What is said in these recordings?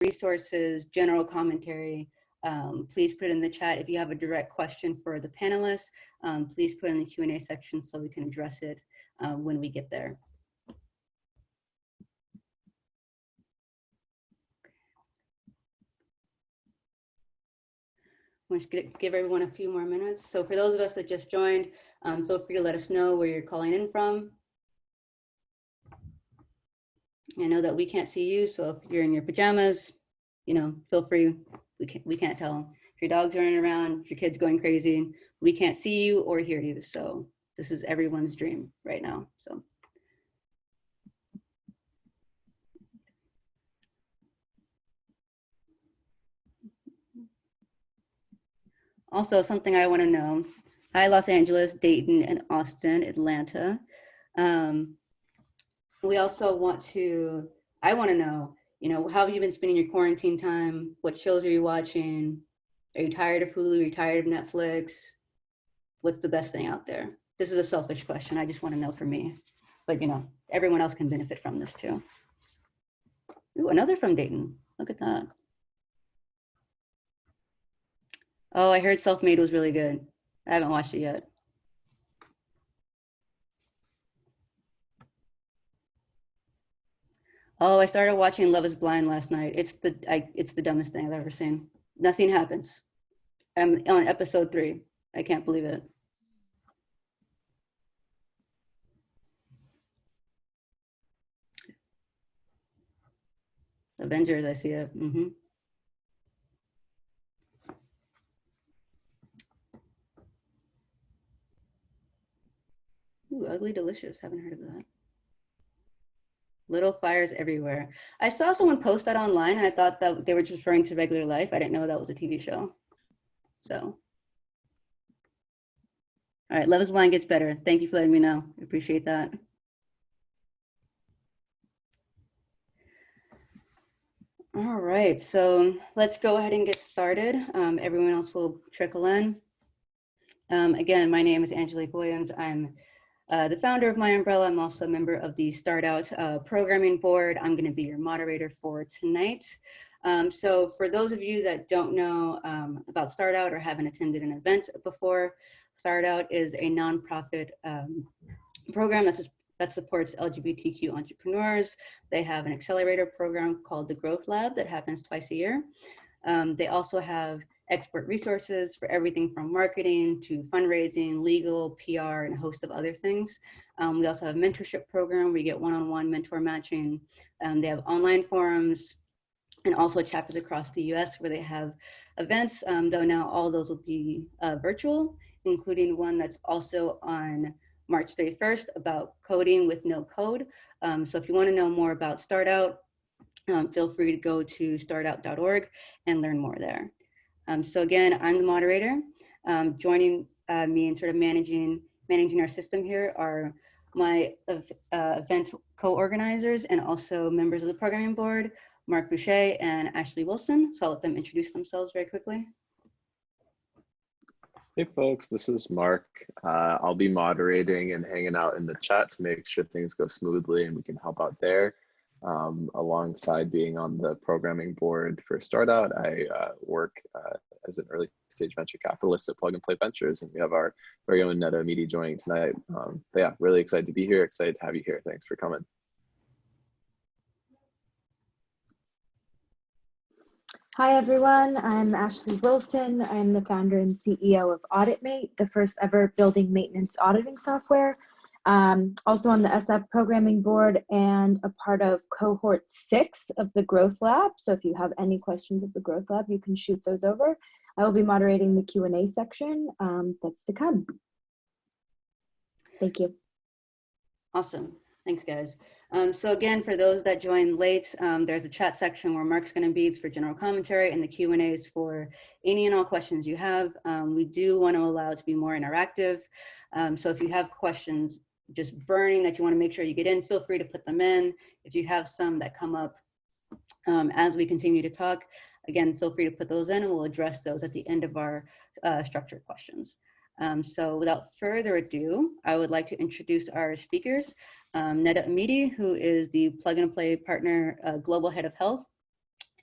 resources, general commentary, please put it in the chat. If you have a direct question for the panelists, please put it in the Q&A section so we can address it when we get there. I'm just gonna give everyone a few more minutes. So for those of us that just joined, feel free to let us know where you're calling in from. I know that we can't see you, so if you're in your pajamas, you know, feel free. We can't tell. If your dog's running around, if your kid's going crazy, we can't see you or hear you. So this is everyone's dream right now. So. Also, something I want to know. Hi, Los Angeles, Dayton, and Austin, Atlanta. We also want to, I want to know, you know, how have you been spending your quarantine time? What shows are you watching? Are you tired of Hulu? Are you tired of Netflix? What's the best thing out there? This is a selfish question. I just want to know for me. But, you know, everyone else can benefit from this too. Ooh, another from Dayton. Look at that. Oh, I heard Self-Made was really good. I haven't watched it yet. Oh, I started watching Love is Blind last night. It's the dumbest thing I've ever seen. Nothing happens. I'm on episode 3. I can't believe it. Avengers, I see it. Ooh, Ugly Delicious. Haven't heard of that. Little Fires Everywhere. I saw someone post that online and I thought that they were just referring to regular life. I didn't know that was a TV show. So. All right, Love is Blind gets better. Thank you for letting me know. I appreciate that. All right, so let's go ahead and get started. Everyone else will trickle in. Again, my name is Angelique Williams. I'm the founder of My Umbrella. I'm also a member of the StartOut programming board. I'm going to be your moderator for tonight. So for those of you that don't know about StartOut or haven't attended an event before, StartOut is a nonprofit program that supports LGBTQ entrepreneurs. They have an accelerator program called the Growth Lab that happens twice a year. They also have expert resources for everything from marketing to fundraising, legal, PR, and a host of other things. We also have a mentorship program where you get one-on-one mentor matching. They have online forums and also chapters across the US where they have events, though now all those will be virtual, including one that's also on March 31st about coding with no code. So if you want to know more about StartOut, feel free to go to startout.org and learn more there. So again, I'm the moderator. Joining me in sort of managing our system here are my event co-organizers and also members of the programming board, Mark Boucher and Ashley Wilson. So I'll let them introduce themselves very quickly. Hey folks, this is Mark. I'll be moderating and hanging out in the chat to make sure things go smoothly and we can help out there. Alongside being on the programming board for StartOut, I work as an early stage venture capitalist at Plug and Play Ventures, and we have our very own Neda Amidi joining tonight. But yeah, really excited to be here, excited to have you here. Thanks for coming. Hi everyone, I'm Ashley Wilson. I'm the founder and CEO of AuditMate, the first ever building maintenance auditing software. Also on the SF programming board and a part of cohort 6 of the Growth Lab. So if you have any questions of the Growth Lab, you can shoot those over. I will be moderating the Q&A section that's to come. Thank you. Awesome. Thanks, guys. So again, for those that joined late, there's a chat section where Mark's going to be for general commentary and the Q&As for any and all questions you have. We do want to allow it to be more interactive. So if you have questions just burning that you want to make sure you get in, feel free to put them in. If you have some that come up as we continue to talk, again, feel free to put those in and we'll address those at the end of our structured questions. So without further ado, I would like to introduce our speakers. Neda Amidi, who is the Plug and Play Partner Global Head of Health.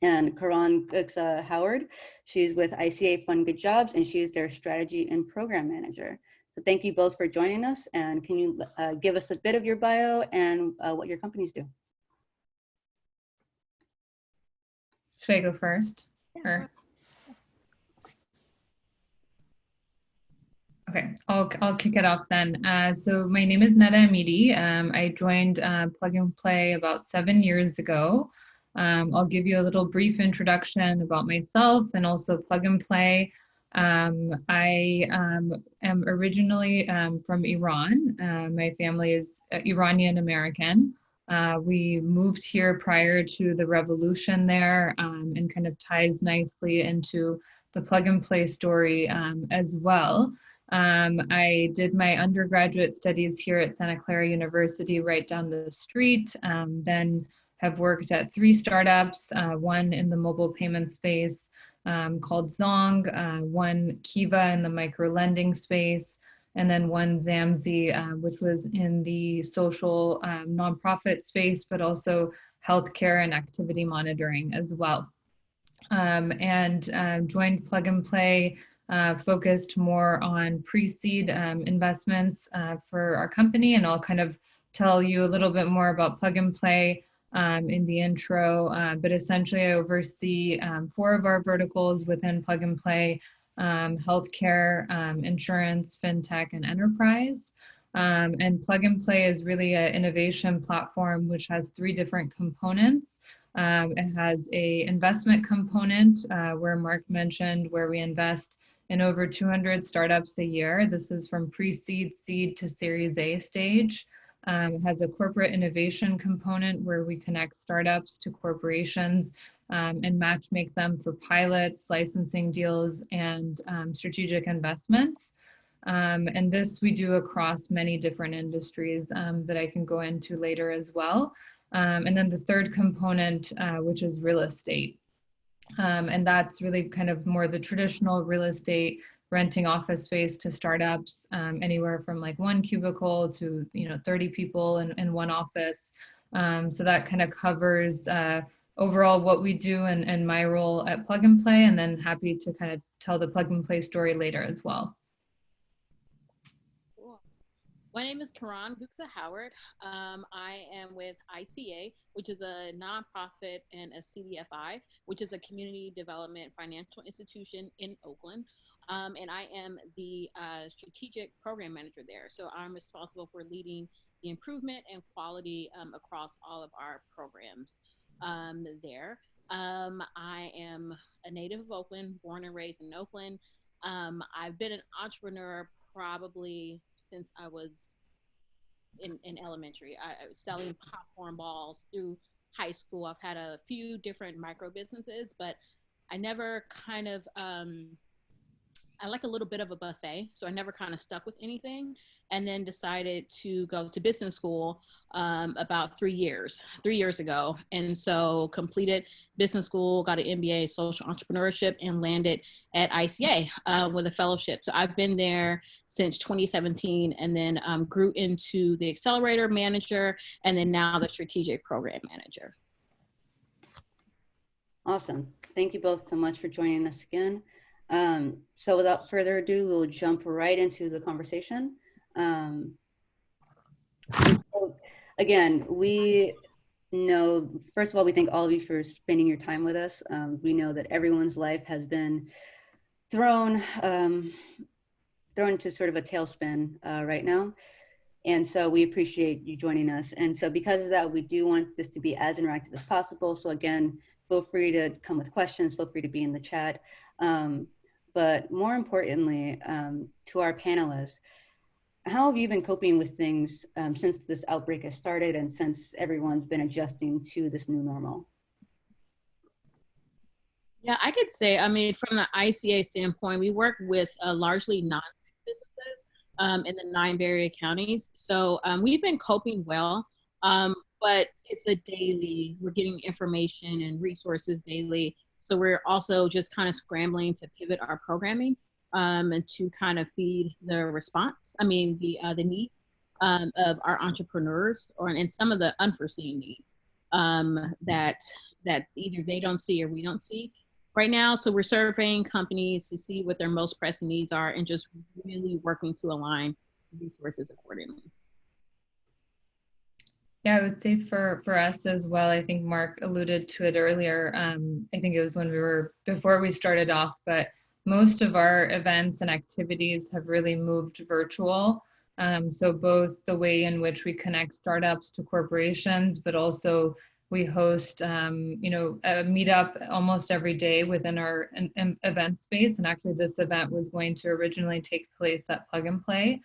and Caron G, Howard. She's with ICA Fund Good Jobs, and she is their strategy and program manager. So thank you both for joining us. And can you give us a bit of your bio and what your companies do? Should I go first? Or? Okay, I'll kick it off then. So my name is Neda Amidi. I joined Plug and Play about 7 years ago. I'll give you a little brief introduction about myself and also Plug and Play. I am originally from Iran. My family is Iranian American. We moved here prior to the revolution there, and kind of ties nicely into the Plug and Play story as well. I did my undergraduate studies here at Santa Clara University right down the street, then have worked at 3 startups, one in the mobile payment space called Zong, one Kiva in the micro lending space, and then one Zamzi, which was in the social nonprofit space, but also healthcare and activity monitoring as well. Joined Plug and Play, focused more on pre-seed investments for our company, and I'll kind of tell you a little bit more about Plug and Play in the intro, but essentially I oversee 4 of our verticals within Plug and Play: healthcare, insurance, fintech, and enterprise. And Plug and Play is really an innovation platform which has 3 different components. It has a investment component where Mark mentioned, where we invest in over 200 startups a year. This is from pre-seed, seed to Series A stage. It has a corporate innovation component where we connect startups to corporations and match make them for pilots, licensing deals, and strategic investments. And this we do across many different industries that I can go into later as well. And then the third component, which is real estate. And that's really kind of more the traditional real estate, renting office space to startups, anywhere from like 1 cubicle to 30 people in one office. So that kind of covers overall what we do and my role at Plug and Play, and then happy to kind of tell the Plug and Play story later as well. My name is Caron G. Howard. I am with ICA, which is a nonprofit, and a CDFI, which is a community development financial institution in Oakland. And I am the strategic program manager there. So I'm responsible for leading the improvement and quality across all of our programs there. I am a native of Oakland, born and raised in Oakland. I've been an entrepreneur probably since I was in elementary. I was selling popcorn balls through high school. I've had a few different micro businesses, but I never kind of, I like a little bit of a buffet, so I never kind of stuck with anything, and then decided to go to business school about 3 years ago. And so completed business school, got an MBA in social entrepreneurship, and landed at ICA with a fellowship. So I've been there since 2017, and then grew into the accelerator manager, and then now the strategic program manager. Awesome. Thank you both so much for joining us again. So without further ado, we'll jump right into the conversation. So again, we know, first of all, we thank all of you for spending your time with us. We know that everyone's life has been thrown into sort of a tailspin right now. And so we appreciate you joining us. And so because of that, we do want this to be as interactive as possible. So again, feel free to come with questions, feel free to be in the chat. But more importantly, to our panelists, how have you been coping with things since this outbreak has started and since everyone's been adjusting to this new normal? Yeah, I could say, I mean, from the ICA standpoint, we work with largely non-businesses in the 9 Bay Area counties. So we've been coping well, but it's a daily, we're getting information and resources daily. So we're also just kind of scrambling to pivot our programming and to kind of feed the response, I mean, the needs of our entrepreneurs, and some of the unforeseen needs that that either they don't see or we don't see right now. So we're surveying companies to see what their most pressing needs are and just really working to align resources accordingly. Yeah, I would say for us as well, I think Mark alluded to it earlier. I think it was when before we started off, but most of our events and activities have really moved virtual. So both the way in which we connect startups to corporations, but also we host, a meetup almost every day within our event space. And actually this event was going to originally take place at Plug and Play.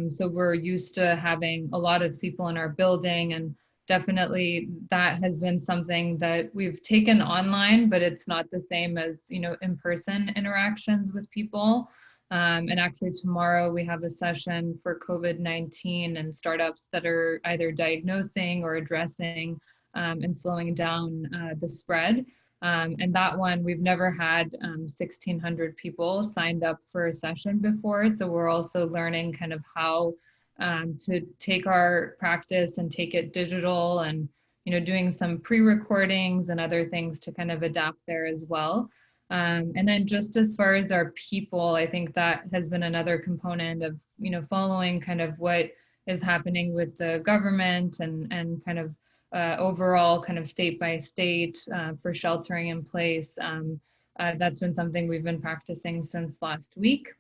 So we're used to having a lot of people in our building, and definitely that has been something that we've taken online, but it's not the same as, in-person interactions with people. And actually tomorrow we have a session for COVID-19 and startups that are either diagnosing or addressing and slowing down the spread. And that one, we've never had 1,600 people signed up for a session before. So we're also learning kind of how to take our practice and take it digital, and, doing some pre-recordings and other things to kind of adapt there as well. And then just as far as our people, I think that has been another component of, following kind of what is happening with the government and kind of overall kind of state by state for sheltering in place. That's been something we've been practicing since last week,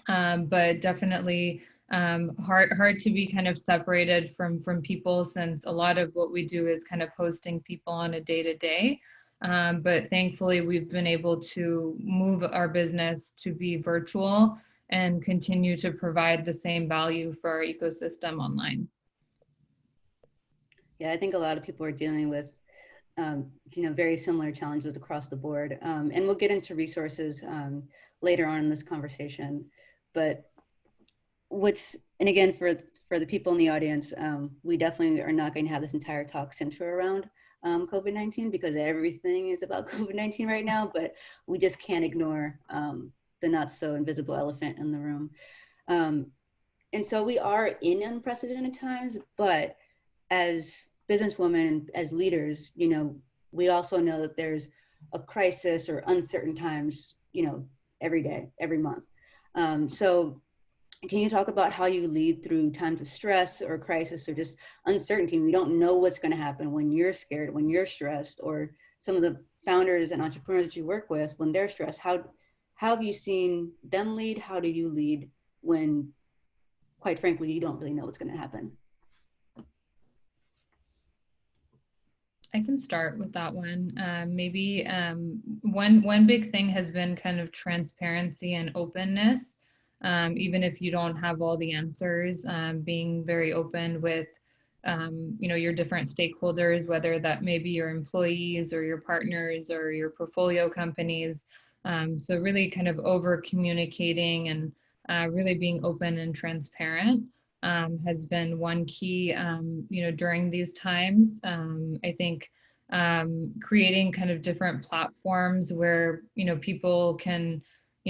but definitely hard to be kind of separated from people, since a lot of what we do is kind of hosting people on a day-to-day. But thankfully we've been able to move our business to be virtual and continue to provide the same value for our ecosystem online. Yeah, I think a lot of people are dealing with, very similar challenges across the board. And we'll get into resources later on in this conversation. But and again, for the people in the audience, we definitely are not going to have this entire talk center around COVID-19, because everything is about COVID-19 right now, but we just can't ignore the not so invisible elephant in the room. And so we are in unprecedented times, but as businesswomen, as leaders, we also know that there's a crisis or uncertain times, every day, every month. So can you talk about how you lead through times of stress or crisis or just uncertainty? We don't know what's going to happen when you're scared, when you're stressed, or some of the founders and entrepreneurs that you work with, when they're stressed. How have you seen them lead? How do you lead when, quite frankly, you don't really know what's going to happen? I can start with that one. Maybe one big thing has been kind of transparency and openness. Even if you don't have all the answers, being very open with, your different stakeholders, whether that may be your employees or your partners or your portfolio companies. So really kind of over communicating and really being open and transparent has been one key, during these times. I think creating kind of different platforms where, people can,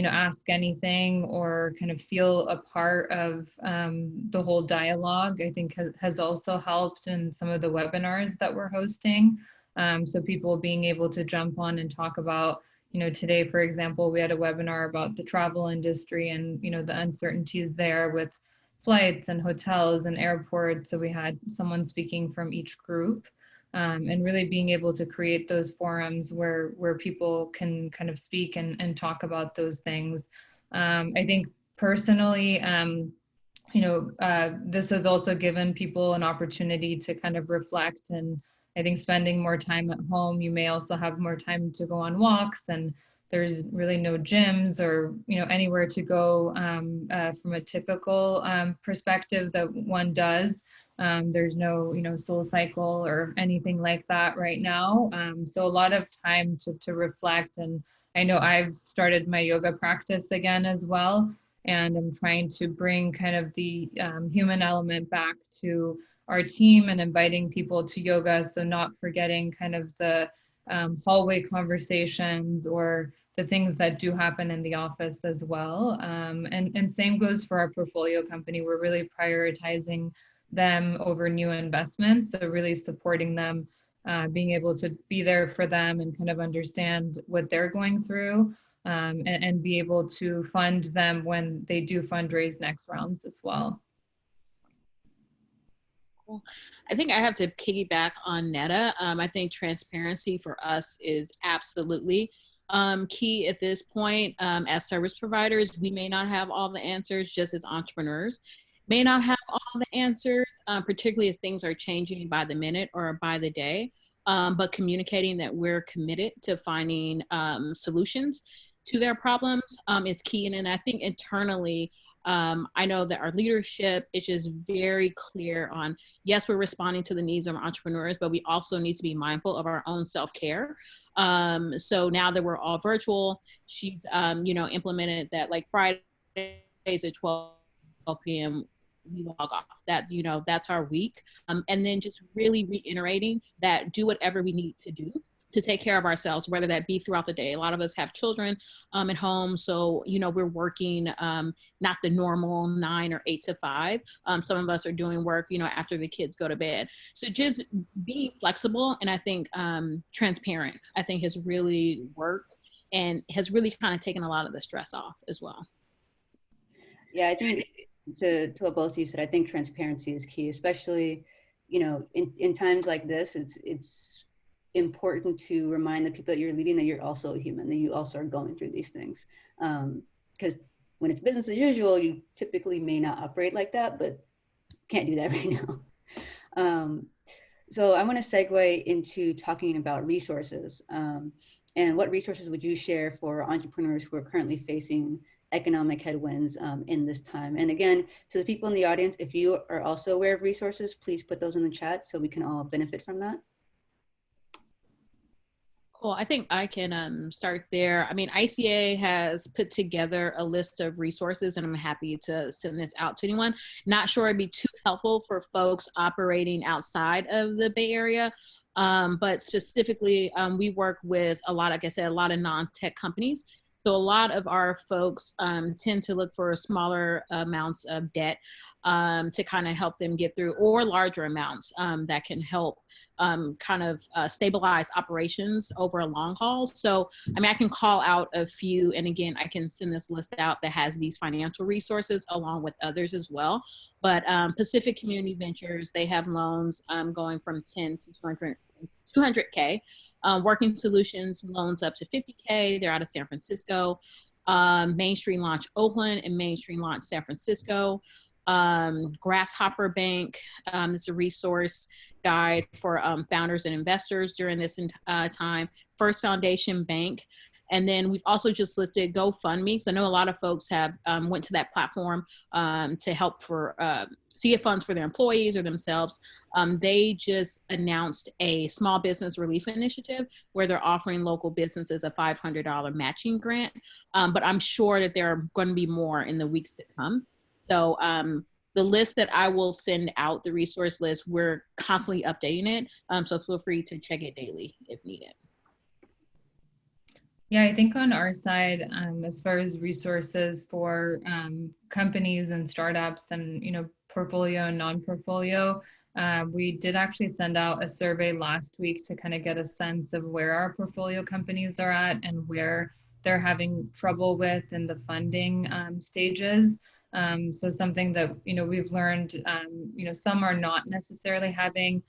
ask anything or kind of feel a part of the whole dialogue, I think has also helped in some of the webinars that we're hosting. So people being able to jump on and talk about, today, for example, we had a webinar about the travel industry and, the uncertainties there with flights and hotels and airports. So we had someone speaking from each group, and really being able to create those forums where people can kind of speak and talk about those things. I think personally, this has also given people an opportunity to kind of reflect, and I think spending more time at home, you may also have more time to go on walks, and there's really no gyms or, anywhere to go from a typical perspective that one does. There's no, Soul Cycle or anything like that right now. So a lot of time to reflect. And I know I've started my yoga practice again as well. And I'm trying to bring kind of the human element back to our team and inviting people to yoga. So not forgetting kind of the hallway conversations or the things that do happen in the office as well. And same goes for our portfolio company. We're really prioritizing them over new investments. So really supporting them being able to be there for them and kind of understand what they're going through, and be able to fund them when they do fundraise next rounds as well. Cool. I think I have to piggyback on Netta. I think transparency for us is absolutely key at this point. As service providers, we may not have all the answers, just as entrepreneurs may not have all the answers, particularly as things are changing by the minute or by the day. But communicating that we're committed to finding solutions to their problems is key. And then I think internally, I know that our leadership is just very clear on, yes, we're responding to the needs of entrepreneurs, but we also need to be mindful of our own self-care. So now that we're all virtual, she's, implemented that like Fridays at 12 p.m. we log off. That, that's our week. And then just really reiterating that do whatever we need to do to take care of ourselves, whether that be throughout the day. A lot of us have children at home. So, we're working not the normal 9 or 8 to 5. Some of us are doing work, after the kids go to bed. So just being flexible, and I think transparent, I think has really worked and has really kind of taken a lot of the stress off as well. Yeah, I think to what both of you said, I think transparency is key, especially, in times like this, it's important to remind the people that you're leading that you're also a human, that you also are going through these things. Because when it's business as usual, you typically may not operate like that, but can't do that right now. So I want to segue into talking about resources. And what resources would you share for entrepreneurs who are currently facing economic headwinds in this time? And again, to the people in the audience, if you are also aware of resources, please put those in the chat so we can all benefit from that. Cool. I think I can start there. I mean, ICA has put together a list of resources, and I'm happy to send this out to anyone. Not sure it'd be too helpful for folks operating outside of the Bay Area, but specifically, we work with a lot, like I said, a lot of non-tech companies. So a lot of our folks tend to look for smaller amounts of debt to kind of help them get through, or larger amounts that can help stabilize operations over a long haul. So, I mean, I can call out a few, and again, I can send this list out that has these financial resources along with others as well. But Pacific Community Ventures, they have loans going from 10 to 200K. Working Solutions loans up to 50K. They're out of San Francisco. Mainstream Launch Oakland and Mainstream Launch San Francisco. Grasshopper Bank is a resource guide for founders and investors during this time. First Foundation Bank. And then we've also just listed GoFundMe, because I know a lot of folks have went to that platform to help for get funds for their employees or themselves. They just announced a small business relief initiative where they're offering local businesses a $500 matching grant. But I'm sure that there are going to be more in the weeks to come. So the list that I will send out, the resource list, we're constantly updating it. So feel free to check it daily if needed. Yeah, I think on our side, as far as resources for companies and startups and, portfolio and non-portfolio, we did actually send out a survey last week to kind of get a sense of where our portfolio companies are at and where they're having trouble with in the funding stages. So something that, we've learned, some are not necessarily having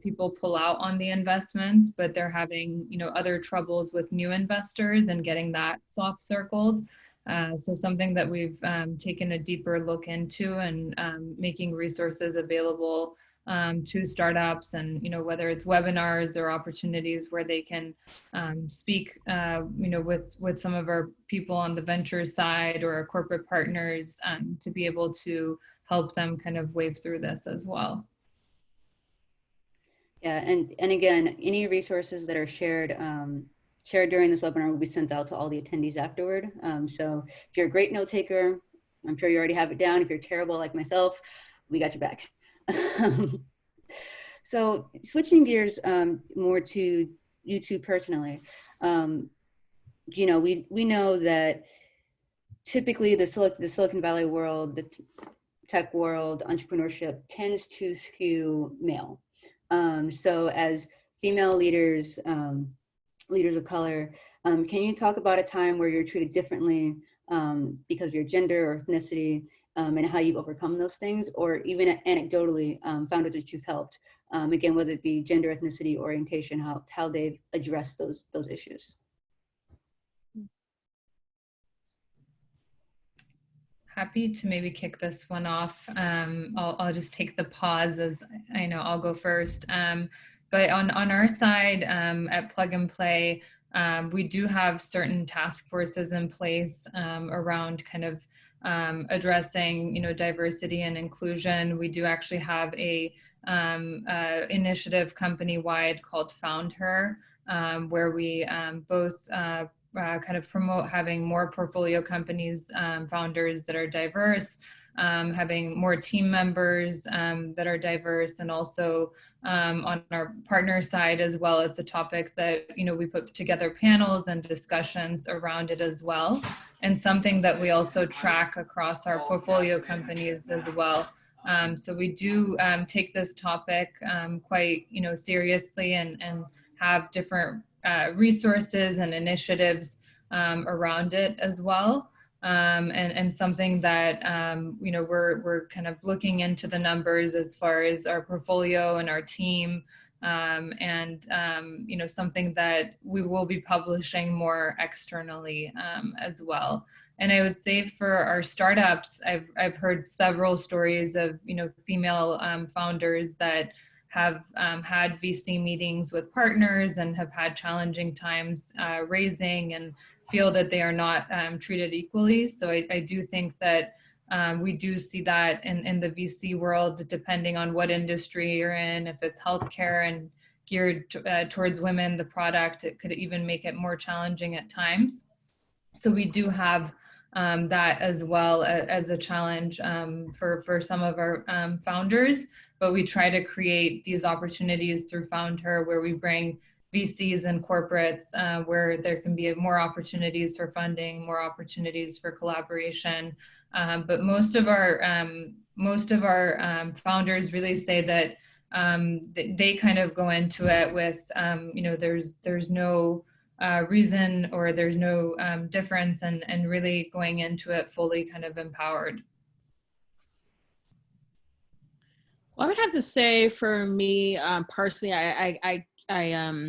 people pull out on the investments, but they're having, other troubles with new investors and getting that soft circled. So something that we've taken a deeper look into, and making resources available to startups, and whether it's webinars or opportunities where they can speak with some of our people on the venture side or our corporate partners to be able to help them kind of wave through this as well. Yeah, and again, any resources that are shared during this webinar will be sent out to all the attendees afterward. So if you're a great note taker, I'm sure you already have it down. If you're terrible like myself, we got your back. So switching gears more to you two personally, we know that typically the Silicon Valley world, the tech world, entrepreneurship tends to skew male. So as female leaders, leaders of color. Can you talk about a time where you're treated differently because of your gender or ethnicity, and how you've overcome those things, or even anecdotally, founders that you've helped, again, whether it be gender, ethnicity, orientation, how they've addressed those issues? Happy to maybe kick this one off. I'll just take the pause, as I know I'll go first. But on our side at Plug and Play, we do have certain task forces in place around kind of addressing, diversity and inclusion. We do actually have a initiative company-wide called EmpowerHER, where we both kind of promote having more portfolio companies, founders that are diverse, having more team members that are diverse, and also on our partner side as well. It's a topic that, we put together panels and discussions around it as well, and something that we also track across our portfolio companies as well. So we do take this topic quite, seriously, and have different resources and initiatives around it as well. And something that, we're kind of looking into the numbers as far as our portfolio and our team, and something that we will be publishing more externally as well. And I would say for our startups, I've heard several stories of, female founders that have had VC meetings with partners and have had challenging times raising, and feel that they are not treated equally. So I do think that we do see that in the VC world, depending on what industry you're in. If it's healthcare and geared towards women, the product, it could even make it more challenging at times. So we do have that as well as a challenge for some of our founders, but we try to create these opportunities through EmpowerHER, where we bring VCs and corporates, where there can be more opportunities for funding, more opportunities for collaboration. But most of our founders really say that they kind of go into it with, there's no reason, or there's no difference, and really going into it fully kind of empowered. Well, I would have to say for me personally, I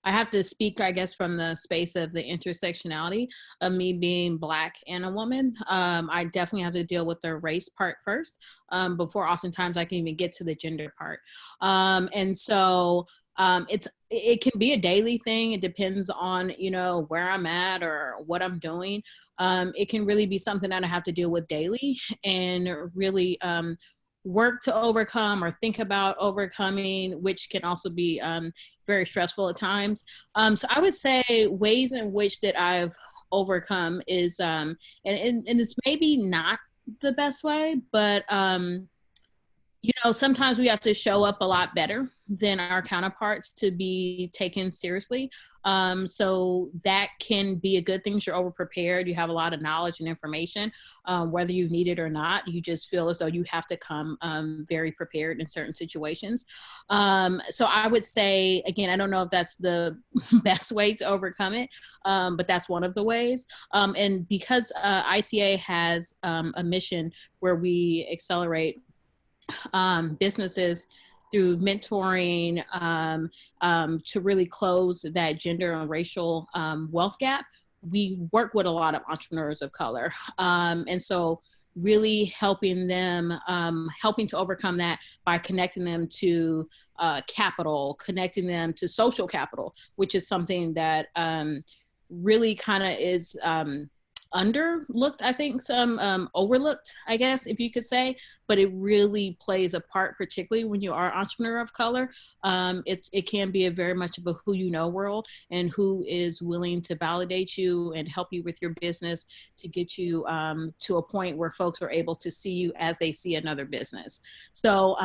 have to speak, I guess, from the space of the intersectionality of me being Black and a woman. I definitely have to deal with the race part first before oftentimes I can even get to the gender part. And so it can be a daily thing. It depends on, where I'm at or what I'm doing. It can really be something that I have to deal with daily, and really work to overcome or think about overcoming, which can also be very stressful at times. So I would say ways in which that I've overcome is, and it's maybe not the best way, but sometimes we have to show up a lot better than our counterparts to be taken seriously. So that can be a good thing. You're over-prepared. You have a lot of knowledge and information, whether you need it or not. You just feel as though you have to come very prepared in certain situations. So I would say, again, I don't know if that's the best way to overcome it, but that's one of the ways. And because ICA has a mission where we accelerate businesses through mentoring to really close that gender and racial wealth gap, we work with a lot of entrepreneurs of color. And so really helping them, helping to overcome that by connecting them to capital, connecting them to social capital, which is something that really kind of is underlooked, I think, some overlooked, I guess, if you could say, but it really plays a part, particularly when you are an entrepreneur of color. It can be a very much of a who you know world, and who is willing to validate you and help you with your business to get you to a point where folks are able to see you as they see another business. So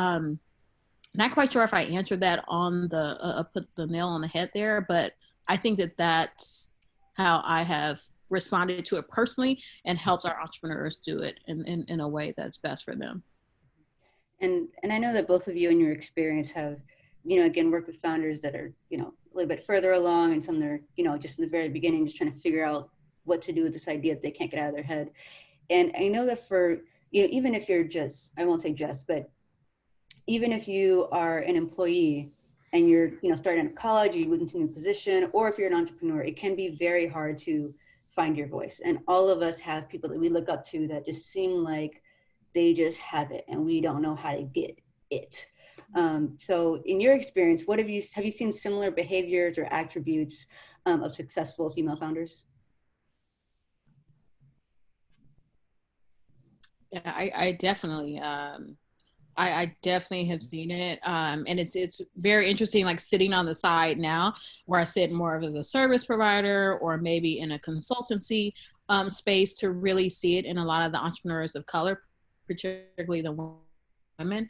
not quite sure if I answered that on the put the nail on the head there, but I think that that's how I have responded to it personally, and helped our entrepreneurs do it in a way that's best for them. And I know that both of you in your experience have again, work with founders that are, a little bit further along, and some that are, just in the very beginning, just trying to figure out what to do with this idea that they can't get out of their head. And I know that for, even if you're just, I won't say just, but even if you are an employee and you're, starting at college, you move into a new position, or if you're an entrepreneur, it can be very hard to find your voice. And all of us have people that we look up to that just seem like they just have it, and we don't know how to get it. So in your experience, have you seen similar behaviors or attributes of successful female founders? Yeah, I definitely, I definitely have seen it. And it's very interesting, like sitting on the side now where I sit more of as a service provider or maybe in a consultancy space, to really see it in a lot of the entrepreneurs of color, particularly the women.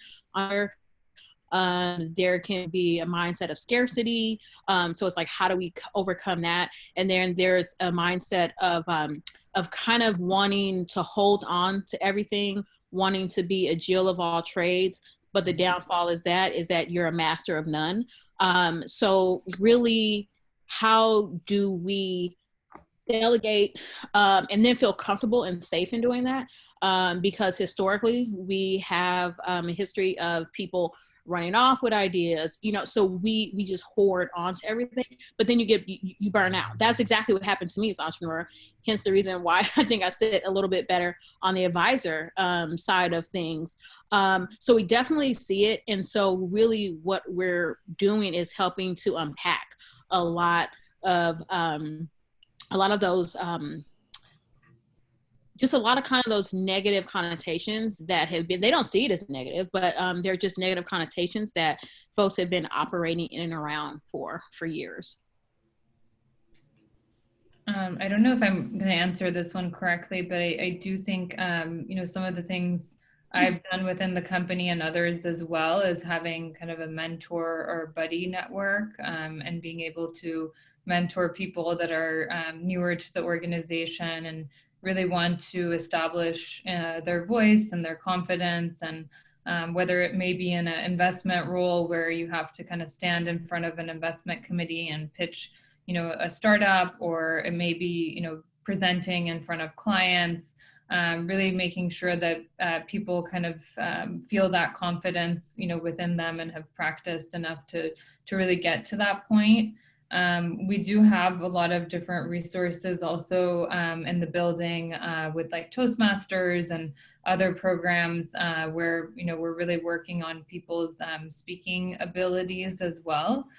There can be a mindset of scarcity. So it's like, how do we overcome that? And then there's a mindset of kind of wanting to hold on to everything, wanting to be a Jill of all trades. But the downfall is that you're a master of none. So really, how do we delegate and then feel comfortable and safe in doing that? Because historically, we have a history of people running off with ideas, so we just hoard onto everything, but then you burn out. That's exactly what happened to me as an entrepreneur. Hence the reason why I think I sit a little bit better on the advisor side of things. So we definitely see it. And so really what we're doing is helping to unpack a lot of those, just a lot of kind of those negative connotations that have been, they don't see it as negative, but they're just negative connotations that folks have been operating in and around for years. I don't know if I'm going to answer this one correctly, but I do think, some of the things I've done within the company and others as well is having kind of a mentor or buddy network, and being able to mentor people that are newer to the organization and really want to establish their voice and their confidence, and whether it may be in an investment role where you have to kind of stand in front of an investment committee and pitch, a startup, or it may be, presenting in front of clients, really making sure that people kind of feel that confidence, within them and have practiced enough to really get to that point. We do have a lot of different resources also in the building with like Toastmasters and other programs where, we're really working on people's speaking abilities as well.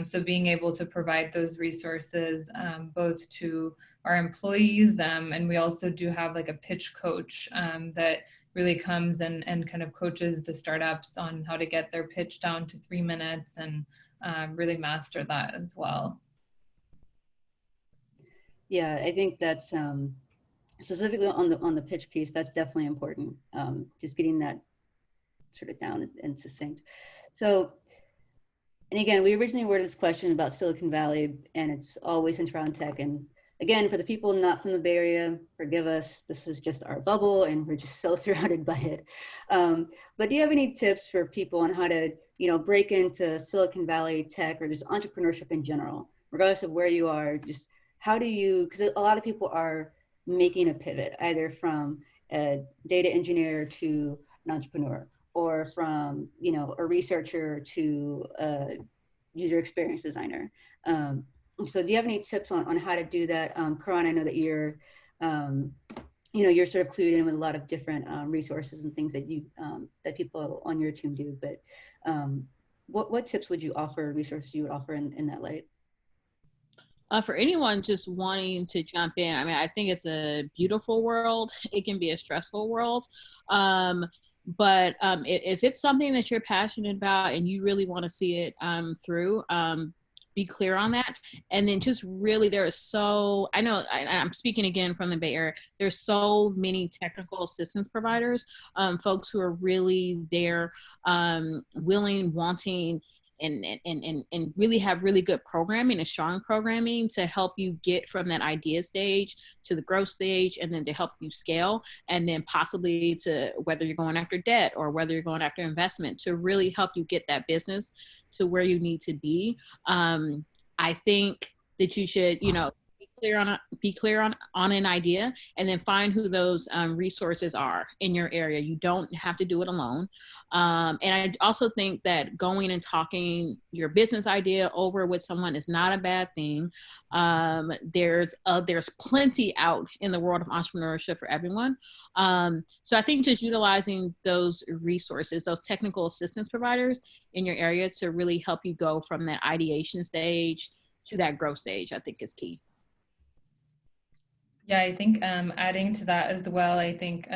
So being able to provide those resources both to our employees, and we also do have like a pitch coach that really comes and kind of coaches the startups on how to get their pitch down to 3 minutes and really master that as well. Yeah, I think that's specifically on the pitch piece, that's definitely important. Just getting that sort of down and succinct. So, and again, we originally worded this question about Silicon Valley, and it's always centered around tech. And again, for the people not from the Bay Area, forgive us, this is just our bubble and we're just so surrounded by it. But do you have any tips for people on how to, break into Silicon Valley tech or just entrepreneurship in general, regardless of where you are? Just how do you, because a lot of people are making a pivot, either from a data engineer to an entrepreneur, or from, a researcher to a user experience designer. So do you have any tips on how to do that? Caron, I know that you're, you're sort of clued in with a lot of different resources and things that that people on your team do, but what tips would you offer, resources you would offer in that light? For anyone just wanting to jump in, I mean, I think it's a beautiful world. It can be a stressful world. But if it's something that you're passionate about and you really want to see it through, be clear on that. And then just really, I know I'm speaking again from the Bay Area, there's so many technical assistance providers, folks who are really there, willing, wanting, and really have really good programming and strong programming to help you get from that idea stage to the growth stage, and then to help you scale, and then possibly to whether you're going after debt or whether you're going after investment, to really help you get that business to where you need to be. I think that you should, be clear on an idea, and then find who those resources are in your area. You don't have to do it alone. And I also think that going and talking your business idea over with someone is not a bad thing. There's plenty out in the world of entrepreneurship for everyone. So I think just utilizing those resources, those technical assistance providers in your area to really help you go from that ideation stage to that growth stage, I think is key. Yeah, I think adding to that as well, I think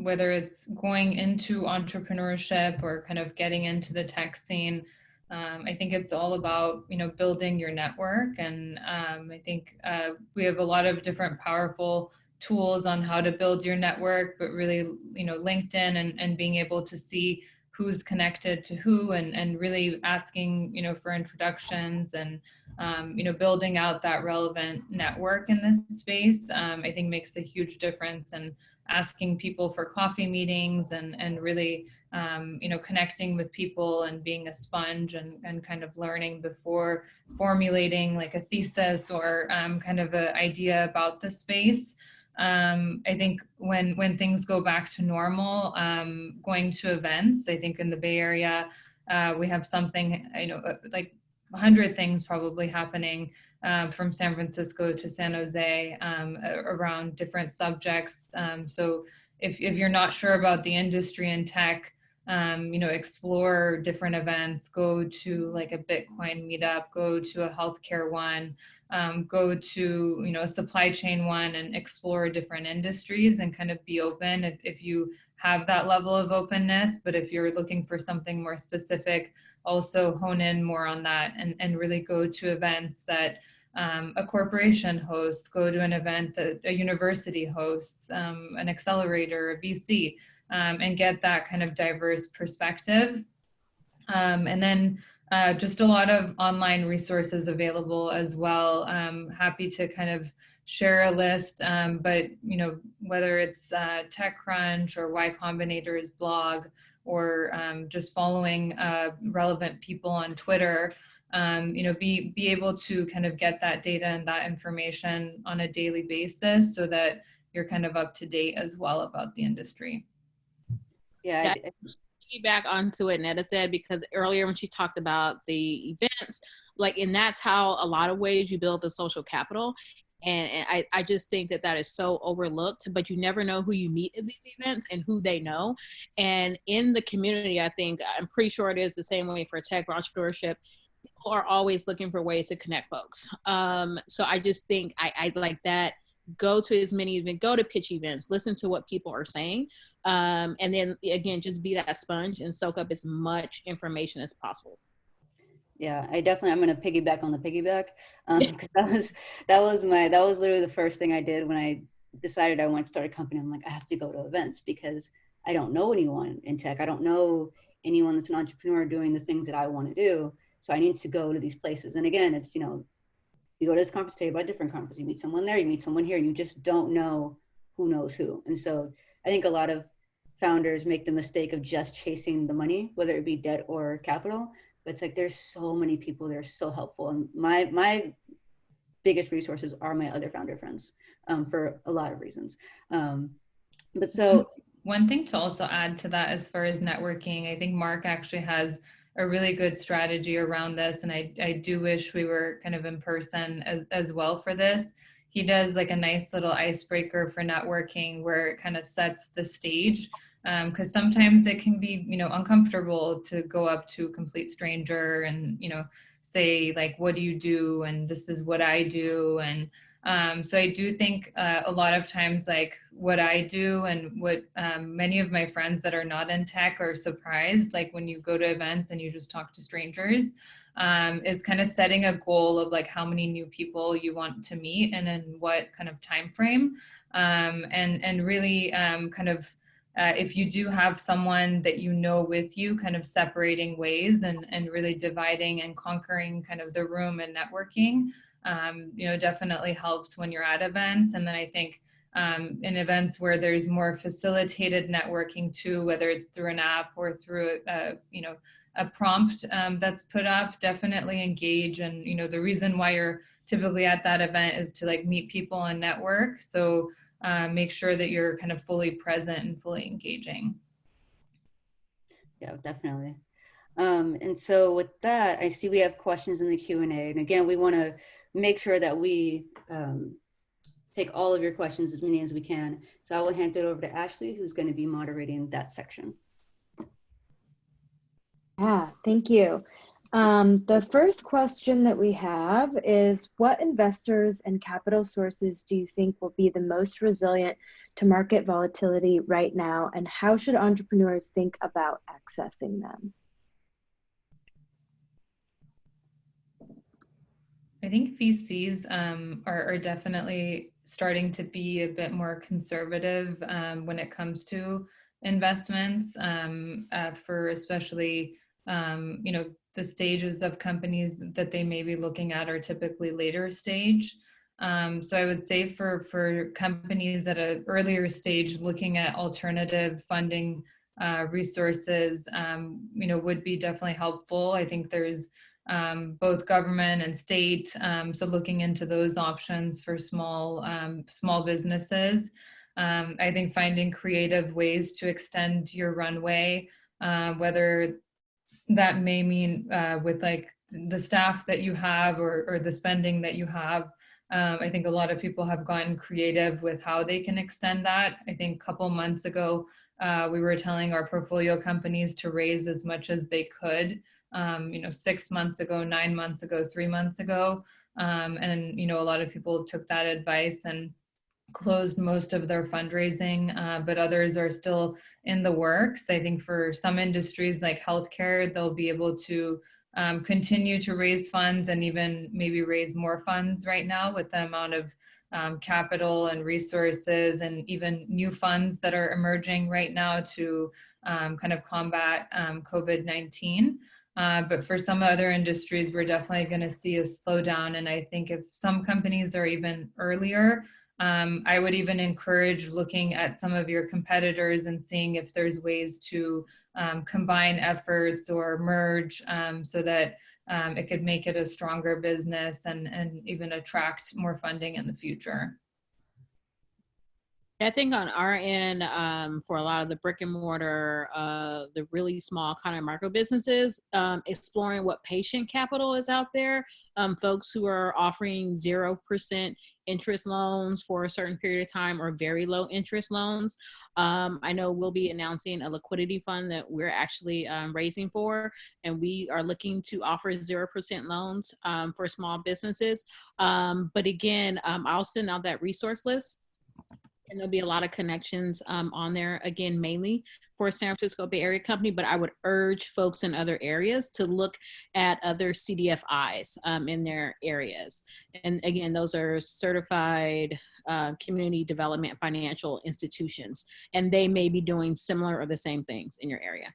whether it's going into entrepreneurship or kind of getting into the tech scene, I think it's all about, building your network. And I think we have a lot of different powerful tools on how to build your network, but really, LinkedIn and being able to see who's connected to who, and really asking, for introductions and building out that relevant network in this space, I think makes a huge difference. And asking people for coffee meetings and really, connecting with people and being a sponge and kind of learning before formulating like a thesis or kind of an idea about the space. I think when things go back to normal, going to events, I think in the Bay Area, we have something, like 100 things probably happening from San Francisco to San Jose around different subjects. So if you're not sure about the industry in tech, explore different events, go to like a Bitcoin meetup, go to a healthcare one, go to, a supply chain one, and explore different industries and kind of be open if you have that level of openness. But if you're looking for something more specific, also hone in more on that and really go to events that a corporation hosts, go to an event that a university hosts, an accelerator, a VC, and get that kind of diverse perspective. And then just a lot of online resources available as well. Happy to kind of share a list, but whether it's TechCrunch or Y Combinator's blog, or just following relevant people on Twitter, be able to kind of get that data and that information on a daily basis so that you're kind of up to date as well about the industry. Yeah. Back onto what Netta said, because earlier when she talked about the events, and that's how a lot of ways you build the social capital. And I just think that is so overlooked, but you never know who you meet at these events and who they know. And in the community, I'm pretty sure it is the same way for tech or entrepreneurship. People are always looking for ways to connect folks. So I just think I like that. Go to as many events, go to pitch events, listen to what people are saying. And then again, just be that sponge and soak up as much information as possible. Yeah, I'm going to piggyback on the piggyback. Cause that was literally the first thing I did when I decided I wanted to start a company. I'm like, I have to go to events because I don't know anyone in tech. I don't know anyone that's an entrepreneur doing the things that I want to do. So I need to go to these places. And again, it's, you go to this conference, tell you about a different conference, you meet someone there, you meet someone here, you just don't know who knows who. And so I think a lot of founders make the mistake of just chasing the money, whether it be debt or capital. But it's like, there's so many people that are so helpful. And my biggest resources are my other founder friends for a lot of reasons. But so one thing to also add to that, as far as networking, I think Mark actually has a really good strategy around this. And I do wish we were kind of in person as well for this. He does like a nice little icebreaker for networking where it kind of sets the stage. Because sometimes it can be, uncomfortable to go up to a complete stranger and, say like, what do you do? And this is what I do. And so I do think a lot of times, like what I do and what many of my friends that are not in tech are surprised, like when you go to events and you just talk to strangers, is kind of setting a goal of like how many new people you want to meet and in what kind of time frame, and really kind of if you do have someone that with you, kind of separating ways and really dividing and conquering kind of the room and networking, definitely helps when you're at events. And then I think in events where there's more facilitated networking too, whether it's through an app or through a prompt that's put up, definitely engage. And, you know, the reason why you're typically at that event is to like meet people and network. So make sure that you're kind of fully present and fully engaging. Yeah, definitely. And so with that, I see we have questions in the Q&A. And again, we want to make sure that we take all of your questions, as many as we can. So I will hand it over to Ashley, who's going to be moderating that section. Yeah, thank you. The first question that we have is, what investors and capital sources do you think will be the most resilient to market volatility right now, and how should entrepreneurs think about accessing them? I think VCs are definitely starting to be a bit more conservative when it comes to investments for especially, you know, the stages of companies that they may be looking at are typically later stage. So I would say for companies at an earlier stage looking at alternative funding resources, you know, would be definitely helpful. I think there's both government and state. So looking into those options for small businesses. I think finding creative ways to extend your runway, whether that may mean with like the staff that you have or the spending that you have. I think a lot of people have gotten creative with how they can extend that. I think a couple months ago, we were telling our portfolio companies to raise as much as they could. You know, 6 months ago, 9 months ago, 3 months ago. And, you know, a lot of people took that advice and closed most of their fundraising, but others are still in the works. I think for some industries like healthcare, they'll be able to continue to raise funds and even maybe raise more funds right now with the amount of capital and resources and even new funds that are emerging right now to kind of combat COVID-19. But for some other industries, we're definitely going to see a slowdown. And I think if some companies are even earlier, I would even encourage looking at some of your competitors and seeing if there's ways to combine efforts or merge so that it could make it a stronger business and even attract more funding in the future. I think on our end, for a lot of the brick and mortar, the really small kind of micro businesses, exploring what patient capital is out there, folks who are offering 0% interest loans for a certain period of time or very low interest loans. I know we'll be announcing a liquidity fund that we're actually raising for, and we are looking to offer 0% loans for small businesses. But again, I'll send out that resource list. And there'll be a lot of connections on there, again, mainly for a San Francisco Bay Area company, but I would urge folks in other areas to look at other CDFIs in their areas. And again, those are certified community development financial institutions, and they may be doing similar or the same things in your area.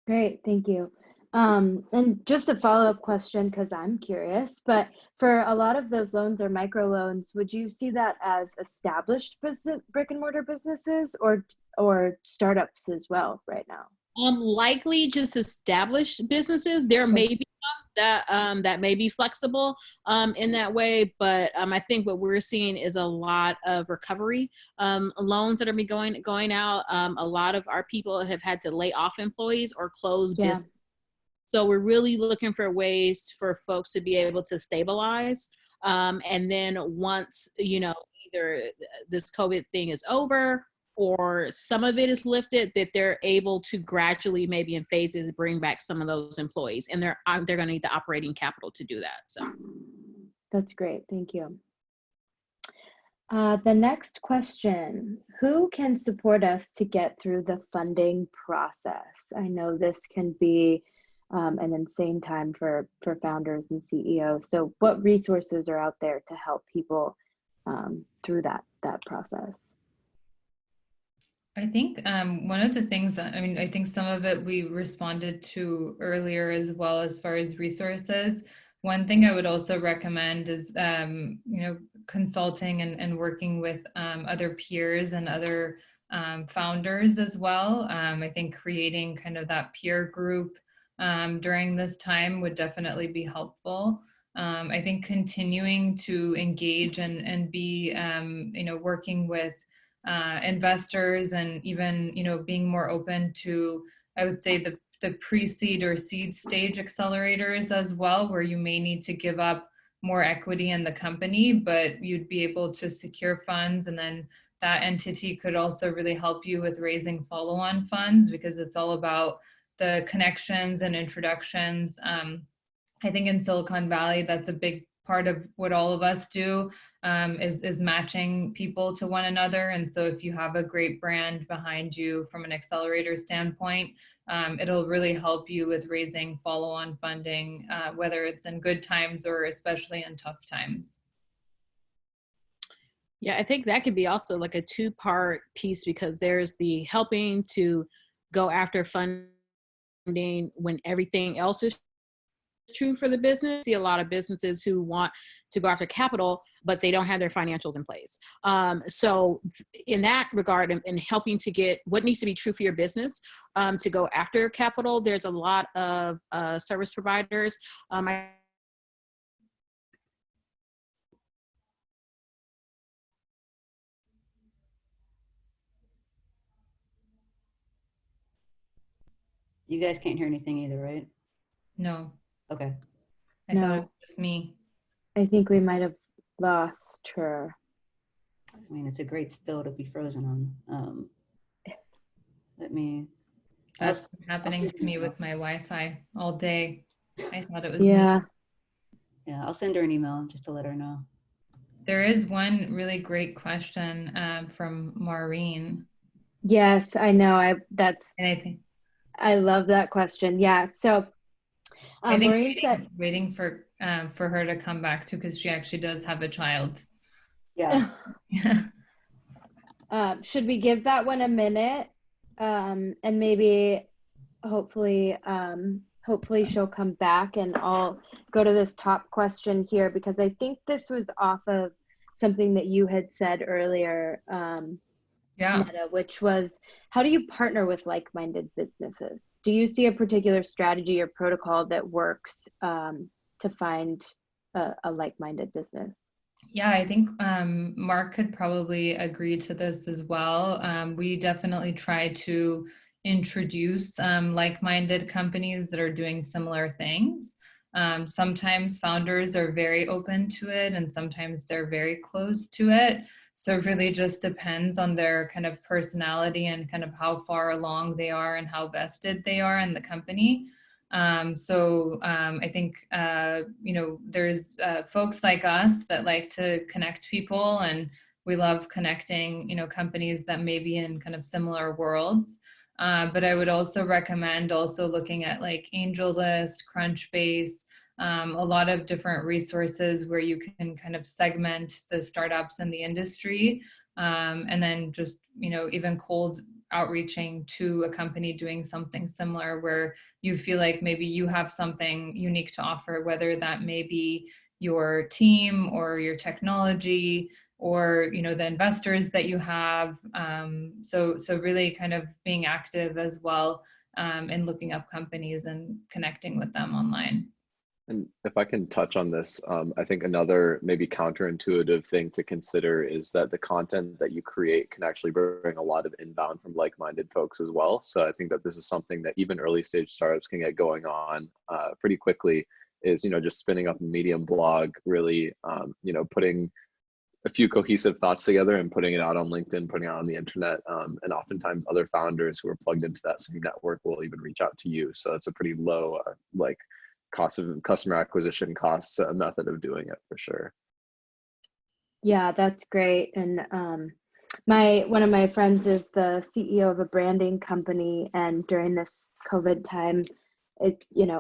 Great, thank you. And just a follow-up question, because I'm curious, but for a lot of those loans or microloans, would you see that as established business, brick and mortar businesses or startups as well right now? Likely just established businesses. There may be some that may be flexible in that way, but I think what we're seeing is a lot of recovery loans that are going out. A lot of our people have had to lay off employees or close business. So we're really looking for ways for folks to be able to stabilize. And then once, you know, either this COVID thing is over or some of it is lifted, that they're able to gradually, maybe in phases, bring back some of those employees. And they're going to need the operating capital to do that. So that's great. Thank you. The next question, who can support us to get through the funding process? I know this can be an insane time for founders and CEOs. So what resources are out there to help people through that process? I think one of the things, I mean, I think some of it we responded to earlier as well as far as resources. One thing I would also recommend is, you know, consulting and working with other peers and other founders as well. I think creating kind of that peer group during this time would definitely be helpful. I think continuing to engage and be, working with investors, and even, being more open to, I would say, the pre-seed or seed stage accelerators as well, where you may need to give up more equity in the company, but you'd be able to secure funds, and then that entity could also really help you with raising follow-on funds, because it's all about the connections and introductions. I think in Silicon Valley, that's a big part of what all of us do, is matching people to one another. And so if you have a great brand behind you from an accelerator standpoint, it'll really help you with raising follow-on funding, whether it's in good times or especially in tough times. Yeah, I think that could be also like a two-part piece, because there's the helping to go after funding when everything else is true for the business. I see a lot of businesses who want to go after capital, but they don't have their financials in place. So in that regard, in helping to get what needs to be true for your business to go after capital, there's a lot of service providers. You guys can't hear anything either, right? No, Okay. I thought it No, was just me. I think we might have lost her. I mean, it's a great still to be frozen on. Let me. That's what's happening to me with my Wi-Fi all day. I thought it was Yeah. me. Yeah, I'll send her an email just to let her know. There is one really great question from Maureen. Yes, I know. And I think I love that question. Yeah. So Maureen said, waiting for her to come back too, because she actually does have a child. Yeah. should we give that one a minute? And maybe hopefully she'll come back, and I'll go to this top question here, because I think this was off of something that you had said earlier, Meta, which was, how do you partner with like-minded businesses? Do you see a particular strategy or protocol that works to find a like-minded business? Yeah, I think Mark could probably agree to this as well. We definitely try to introduce like-minded companies that are doing similar things. Sometimes founders are very open to it, and sometimes they're very closed to it. So it really just depends on their kind of personality and kind of how far along they are and how vested they are in the company. I think, there's folks like us that like to connect people, and we love connecting, companies that may be in kind of similar worlds. But I would also recommend also looking at like AngelList, Crunchbase, a lot of different resources where you can kind of segment the startups in the industry, and then just, even cold outreaching to a company doing something similar where you feel like maybe you have something unique to offer, whether that may be your team or your technology or, the investors that you have. So really kind of being active as well in looking up companies and connecting with them online. And if I can touch on this, I think another maybe counterintuitive thing to consider is that the content that you create can actually bring a lot of inbound from like-minded folks as well. So I think that this is something that even early stage startups can get going on pretty quickly, is, just spinning up a Medium blog, really, putting a few cohesive thoughts together and putting it out on LinkedIn, putting it out on the internet. And oftentimes other founders who are plugged into that same network will even reach out to you. So it's a pretty low, cost of customer acquisition costs method of doing it for sure. Yeah, that's great. And one of my friends is the CEO of a branding company, and during this COVID time,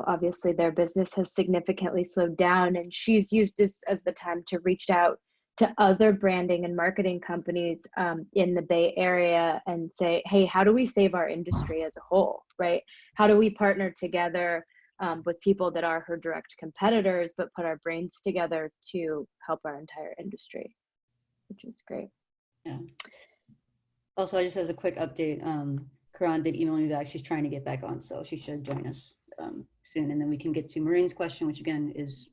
obviously their business has significantly slowed down, and she's used this as the time to reach out to other branding and marketing companies in the Bay Area and say, hey, how do we save our industry as a whole, right? How do we partner together with people that are her direct competitors, but put our brains together to help our entire industry, which is great. Yeah. Also, just as a quick update, Caron did email me back. She's trying to get back on, so she should join us soon. And then we can get to Maureen's question, which again is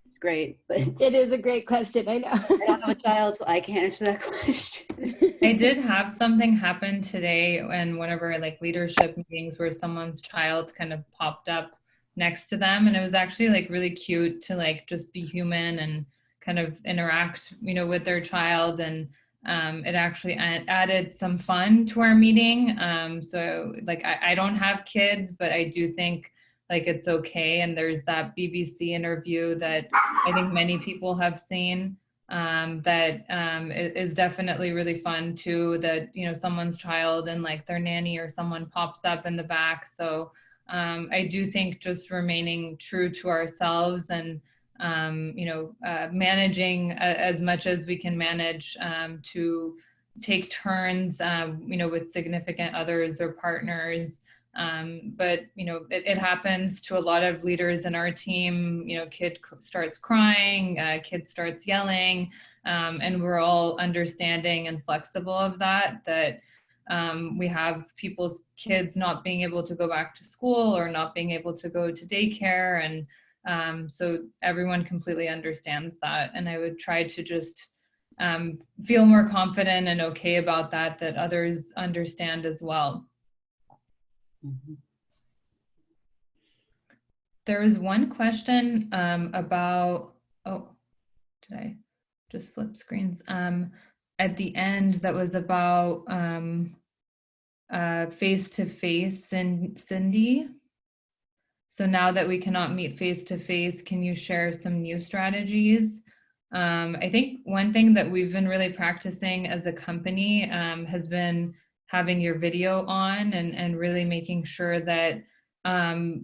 it's great, but It is a great question, I know. I don't have a child, so I can't answer that question. I did have something happen today in one of our like leadership meetings where someone's child kind of popped up next to them, and it was actually like really cute to like just be human and kind of interact, you know, with their child. And it actually added some fun to our meeting. So like I don't have kids, but I do think like it's okay. And there's that BBC interview that I think many people have seen, that is definitely really fun too, that, you know, someone's child and like their nanny or someone pops up in the back. So I do think just remaining true to ourselves and you know, managing as much as we can manage to take turns, you know, with significant others or partners. But, you know, it happens to a lot of leaders in our team. You know, kid starts crying, kid starts yelling, and we're all understanding and flexible of that, we have people's kids not being able to go back to school or not being able to go to daycare. And so everyone completely understands that. And I would try to just feel more confident and okay about that, that others understand as well. Mm-hmm. There was one question about, oh, did I just flip screens? At the end that was about face-to-face and Cindy. So now that we cannot meet face-to-face, can you share some new strategies? I think one thing that we've been really practicing as a company has been having your video on and really making sure that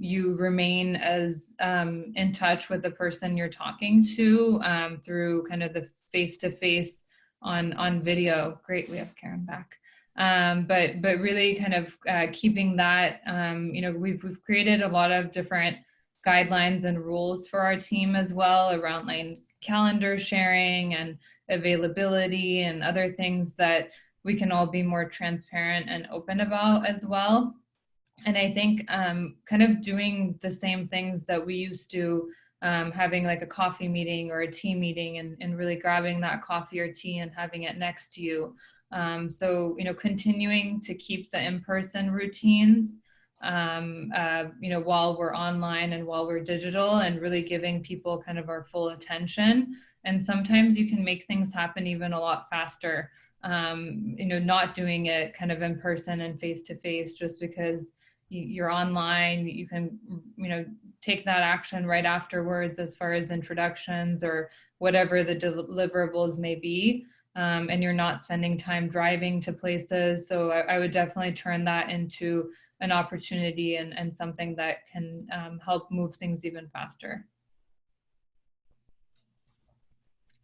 you remain as in touch with the person you're talking to through kind of the face-to-face on video. Great, we have Caron back. But really kind of keeping that, you know, we've created a lot of different guidelines and rules for our team as well around like calendar sharing and availability and other things that we can all be more transparent and open about as well. And I think kind of doing the same things that we used to, having like a coffee meeting or a tea meeting and really grabbing that coffee or tea and having it next to you. So, you know, continuing to keep the in-person routines, you know, while we're online and while we're digital, and really giving people kind of our full attention. And sometimes you can make things happen even a lot faster, you know, not doing it kind of in person and face-to-face just because you're online. You can, you know, take that action right afterwards as far as introductions or whatever the deliverables may be. And you're not spending time driving to places. So I would definitely turn that into an opportunity and something that can help move things even faster.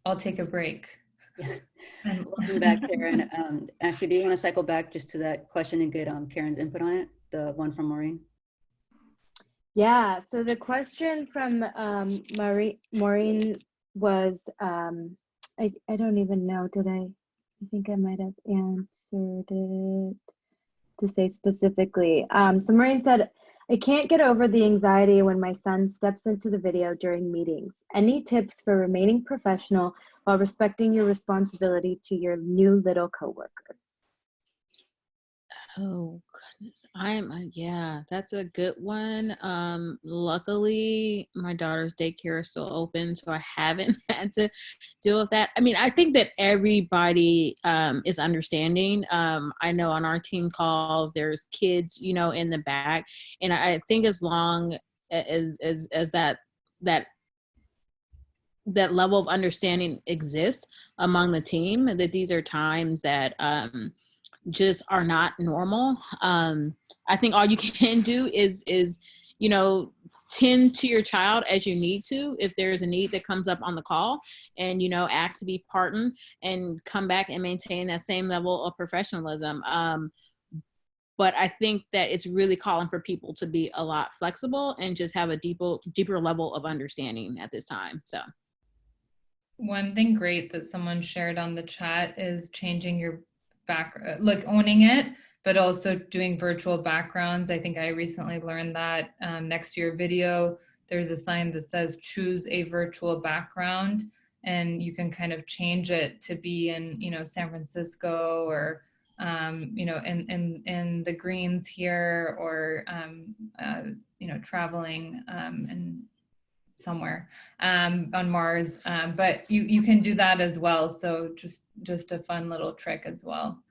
I'll take a break. Yeah. Welcome back, Caron. Ashley, do you want to cycle back just to that question and get Caron's input on it, the one from Maureen? Yeah, so the question from Maureen was, I don't even know, I think I might have answered it to say specifically. So Maureen said, I can't get over the anxiety when my son steps into the video during meetings. Any tips for remaining professional while respecting your responsibility to your new little coworkers? Oh goodness, yeah, that's a good one. Luckily my daughter's daycare is still open, so I haven't had to deal with that. I mean, I think that everybody is understanding. I know on our team calls there's kids, you know, in the back, and I think as long as that level of understanding exists among the team, that these are times that just are not normal. I think all you can do is, you know, tend to your child as you need to. If there's a need that comes up on the call, and, you know, ask to be pardoned and come back and maintain that same level of professionalism. But I think that it's really calling for people to be a lot flexible and just have a deeper level of understanding at this time. So one thing great that someone shared on the chat is changing your like owning it, but also doing virtual backgrounds. I think I recently learned that next to your video, there's a sign that says choose a virtual background, and you can kind of change it to be in, you know, San Francisco or, you know, in the greens here, or, you know, traveling and somewhere on Mars, but you can do that as well. So just a fun little trick as well.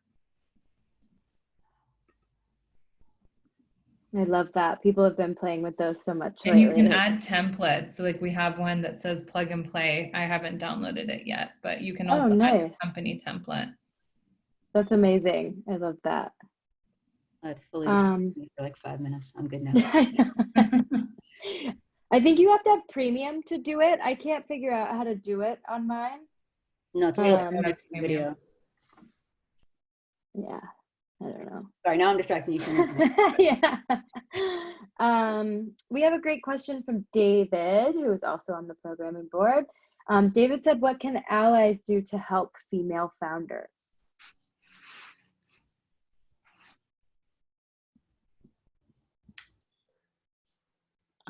I love that. People have been playing with those so much And you can lately. add templates. Like we have one that says plug and play. I haven't downloaded it yet, but you can Oh, also add nice. a company template. That's amazing. I love that. I'd fully distract me for like 5 minutes. I'm good now. I think you have to have premium to do it. I can't figure out how to do it on mine. No, it's a little Um, early for video. Yeah, I don't know. Sorry, now I'm distracting you from Yeah. We have a great question from David, who is also on the programming board. David said, what can allies do to help female founders?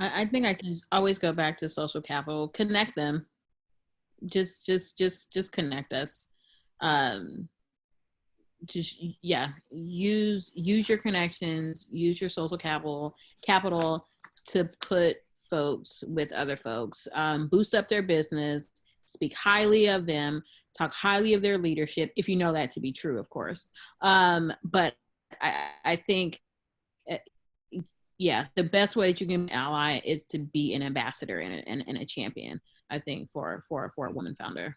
I think I can always go back to social capital. Connect them. Just connect us. Use your connections. Use your social capital to put folks with other folks. Boost up their business. Speak highly of them. Talk highly of their leadership, if you know that to be true, of course. But I think. Yeah, the best way that you can be an ally is to be an ambassador and a champion, I think, for a woman founder.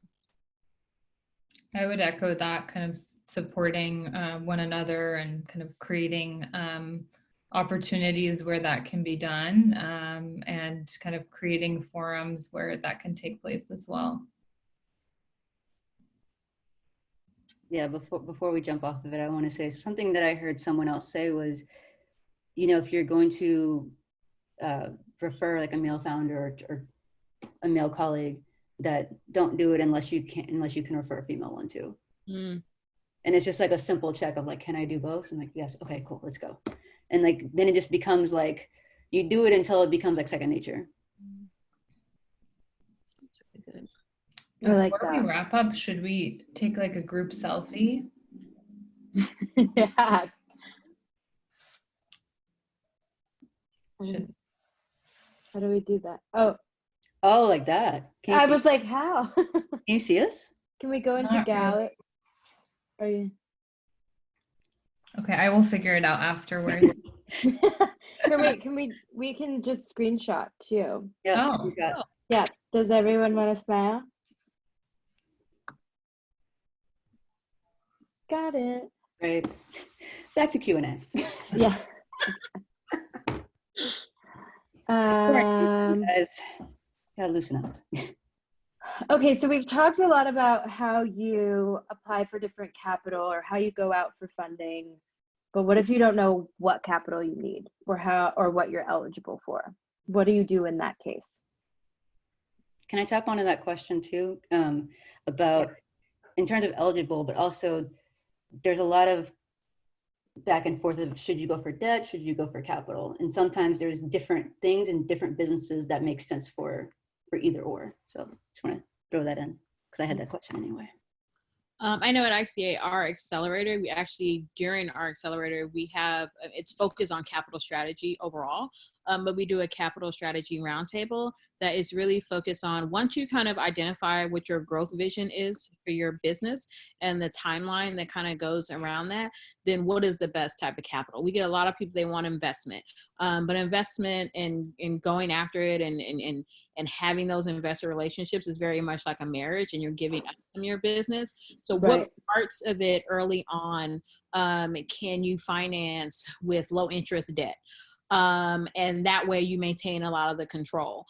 I would echo that, kind of supporting one another and kind of creating opportunities where that can be done, and kind of creating forums where that can take place as well. Yeah, before we jump off of it, I want to say something that I heard someone else say was, you know, if you're going to refer like a male founder or a male colleague, that don't do it unless you can refer a female one too. And it's just like a simple check of like, can I do both? And like, yes, okay, cool, let's go. And like, then it just becomes like, you do it until it becomes like second nature. That's really good. Before we wrap up, should we take like a group selfie? Yeah. How do we do that? Oh, like that. I was like, how? Can you see us? Can we go into gallery? Are you? Okay, I will figure it out afterwards. Or wait, we can just screenshot too. Yeah. Oh. Yeah. Does everyone want to smile? Got it. Right. Back to Q&A. Yeah. Guys, gotta loosen up. Okay, so we've talked a lot about how you apply for different capital or how you go out for funding, but what if you don't know what capital you need or what you're eligible for? What do you do in that case? Can I tap onto that question too, about in terms of eligible, but also there's a lot of back and forth of should you go for debt, should you go for capital? And sometimes there's different things and different businesses that make sense for either or. So just want to throw that in because I had that question anyway. I know at ICA, our accelerator, during our accelerator, we have, it's focused on capital strategy overall, but we do a capital strategy roundtable that is really focused on, once you kind of identify what your growth vision is for your business and the timeline that kind of goes around that, then what is the best type of capital? We get a lot of people, they want investment, but investment and going after it and having those investor relationships is very much like a marriage, and you're giving them your business. So what parts of it early on can you finance with low interest debt? And that way you maintain a lot of the control.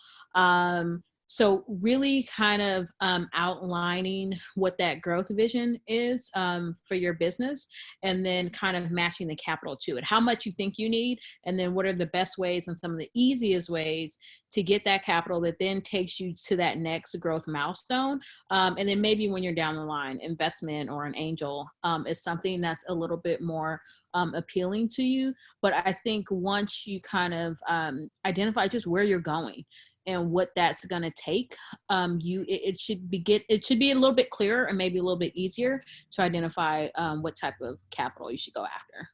So really kind of outlining what that growth vision is for your business, and then kind of matching the capital to it. How much you think you need, and then what are the best ways and some of the easiest ways to get that capital that then takes you to that next growth milestone. And then maybe when you're down the line, investment or an angel is something that's a little bit more appealing to you. But I think once you kind of identify just where you're going and what that's going to take, it should be a little bit clearer and maybe a little bit easier to identify what type of capital you should go after.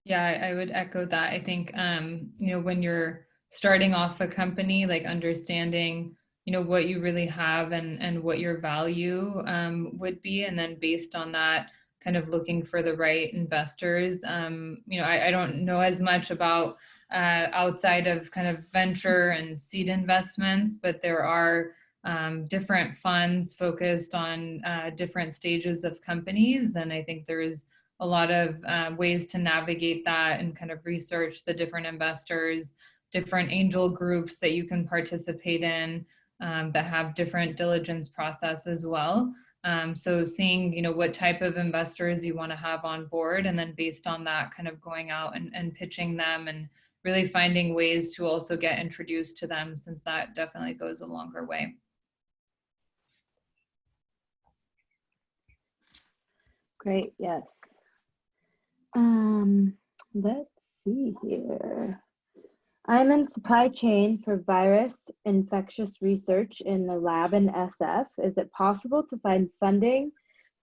Yeah, I would echo that. I think, when you're starting off a company, like understanding, what you really have and what your value would be. And then based on that, kind of looking for the right investors. I don't know as much about outside of kind of venture and seed investments, but there are different funds focused on different stages of companies. And I think there's a lot of ways to navigate that and kind of research the different investors, different angel groups that you can participate in that have different diligence process as well. So seeing, what type of investors you want to have on board, and then based on that, kind of going out and pitching them and really finding ways to also get introduced to them, since that definitely goes a longer way. Great, yes. Let's see here. I'm in supply chain for virus infectious research in the lab in SF. Is it possible to find funding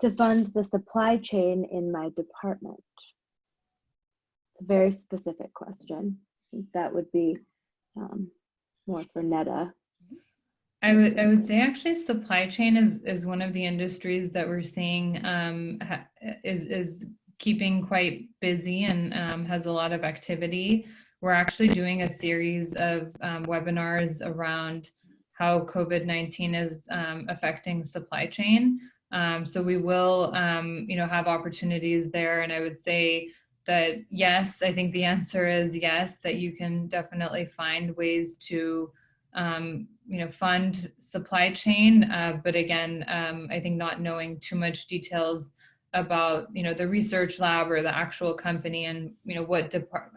to fund the supply chain in my department? It's a very specific question. I think that would be more for Netta. I would say actually supply chain is one of the industries that we're seeing is keeping quite busy and has a lot of activity. We're actually doing a series of webinars around how COVID-19 is affecting supply chain. So we will, have opportunities there. And I would say that, yes, I think the answer is yes, that you can definitely find ways to, fund supply chain. But again, I think not knowing too much details about, the research lab or the actual company and,